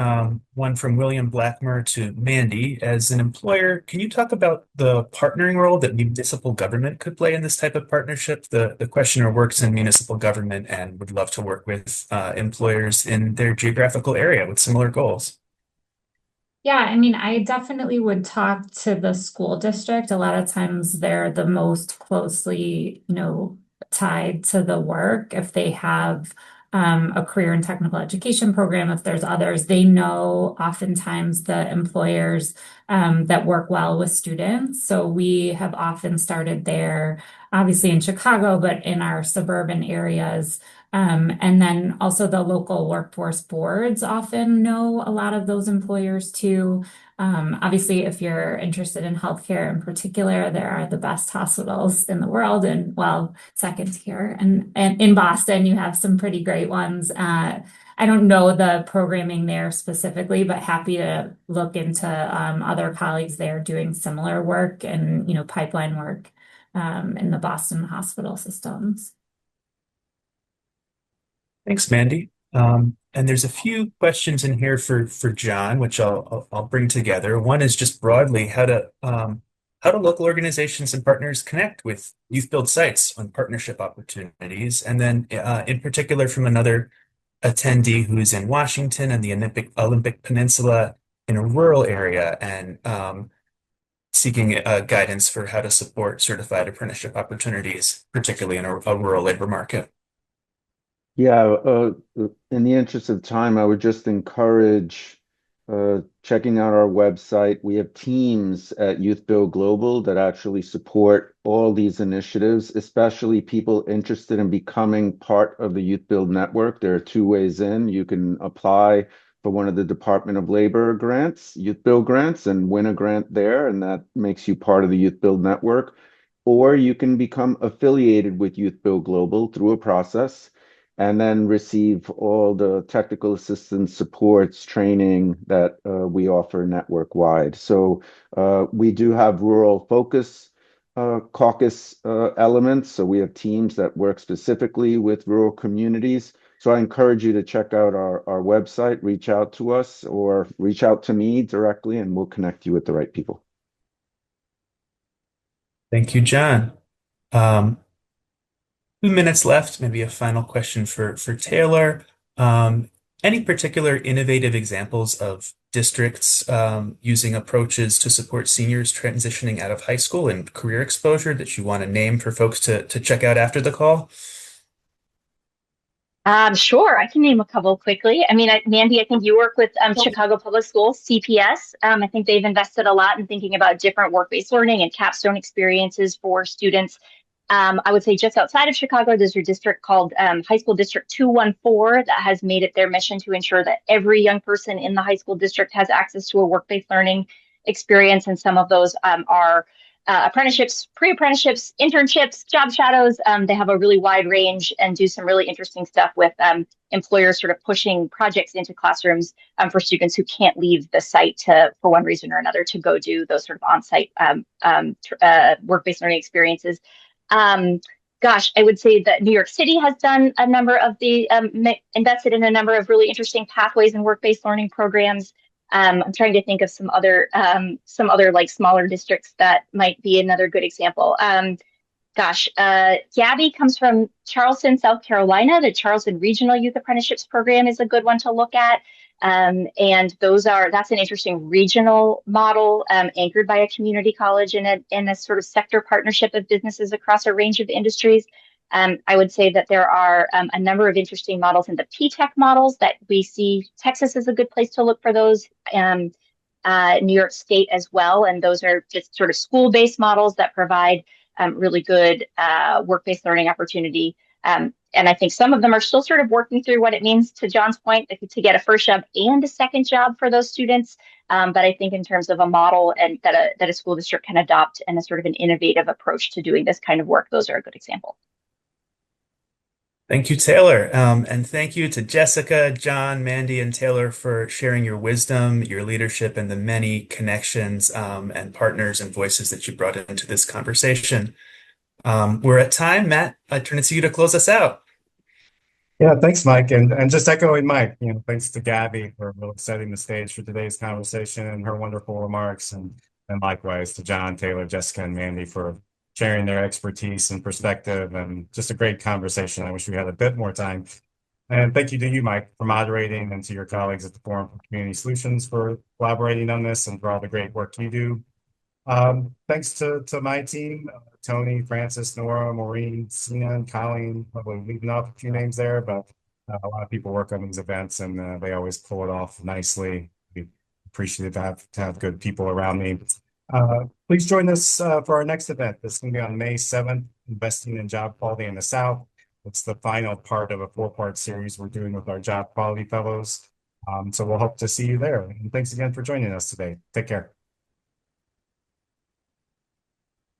One from William Blackmer to Mandy. As an employer, can you talk about the partnering role that municipal government could play in this type of partnership? The questioner works in municipal government and would love to work with employers in their geographical area with similar goals. Yeah, I mean, I definitely would talk to the school district. A lot of times they're the most closely, tied to the work. If they have a career and technical education program, if there's others, they know oftentimes the employers that work well with students. So we have often started there, obviously in Chicago, but in our suburban areas. And then also the local workforce boards often know a lot of those employers too. Obviously, if you're interested in healthcare in particular, there are the best hospitals in the world, and well, second here. And in Boston, you have some pretty great ones. I don't know the programming there specifically, but happy to look into other colleagues there doing similar work and pipeline work in the Boston hospital systems. Thanks, Mandy. And there's a few questions in here for John, which I'll bring together. One is just broadly how do local organizations and partners connect with youth build sites on partnership opportunities, and then in particular from another attendee who's in Washington and the Olympic Peninsula in a rural area and seeking guidance for how to support certified apprenticeship opportunities, particularly in a rural labor market. Yeah, in the interest of time, I would just encourage checking out our website. We have teams at Youth Build Global that actually support all these initiatives, especially people interested in becoming part of the Youth Build network. There are two ways in. You can apply for one of the Department of Labor grants, Youth Build grants, and win a grant there, and that makes you part of the Youth Build network. Or you can become affiliated with Youth Build Global through a process and then receive all the technical assistance, supports, training that we offer network-wide. So we do have rural focus caucus elements. So we have teams that work specifically with rural communities. So I encourage you to check out our website, reach out to us, or reach out to me directly, and we'll connect you with the right people. Thank you, John. 2 minutes left, maybe a final question for Taylor. Any particular innovative examples of districts using approaches to support seniors transitioning out of high school and career exposure that you want to name for folks to check out after the call? Sure, I can name a couple quickly. I mean, Mandy, I think you work with Chicago Public Schools, CPS. I think they've invested a lot in thinking about different work-based learning and capstone experiences for students. I would say just outside of Chicago, there's a district called High School District 214 that has made it their mission to ensure that every young person in the high school district has access to a work-based learning experience. And some of those are apprenticeships, pre-apprenticeships, internships, job shadows. They have a really wide range and do some really interesting stuff with employers sort of pushing projects into classrooms for students who can't leave the site for one reason or another, to go do those sort of on-site work-based learning experiences. Gosh, I would say that New York City has done a number of invested in a number of really interesting pathways and work-based learning programs. I'm trying to think of some other like smaller districts that might be another good example. Gabby comes from Charleston, South Carolina. The Charleston Regional Youth Apprenticeships Program is a good one to look at. And that's an interesting regional model anchored by a community college and a sort of sector partnership of businesses across a range of industries. I would say that there are a number of interesting models in the P-TECH models that we see. Texas is a good place to look for those. New York State as well. And those are just sort of school-based models that provide really good work-based learning opportunity. And I think some of them are still sort of working through what it means, to John's point, to get a first job and a second job for those students. But I think in terms of a model and that a school district can adopt and a sort of an innovative approach to doing this kind of work, those are a good example. Thank you, Taylor. And thank you to Jessica, John, Mandy, and Taylor for sharing your wisdom, your leadership, and the many connections and partners and voices that you brought into this conversation. We're at time. Matt, I turn it to you to close us out. Yeah, thanks, Mike. And just echoing Mike, thanks to Gabby for really setting the stage for today's conversation and her wonderful remarks. And likewise to John, Taylor, Jessica, and Mandy for sharing their expertise and perspective, and just a great conversation. I wish we had a bit more time. And thank you to you, Mike, for moderating, and to your colleagues at the Forum for Community Solutions for collaborating on this and for all the great work you do. Thanks to my team, Tony, Francis, Nora, Maureen, Sina, and Colleen. Probably leaving off a few names there, but a lot of people work on these events, and they always pull it off nicely. We appreciate to have good people around me. Please join us for our next event. This is going to be on May 7th, Investing in Job Quality in the South. It's the final part of a 4-part series we're doing with our Job Quality Fellows. So we'll hope to see you there. And thanks again for joining us today. Take care.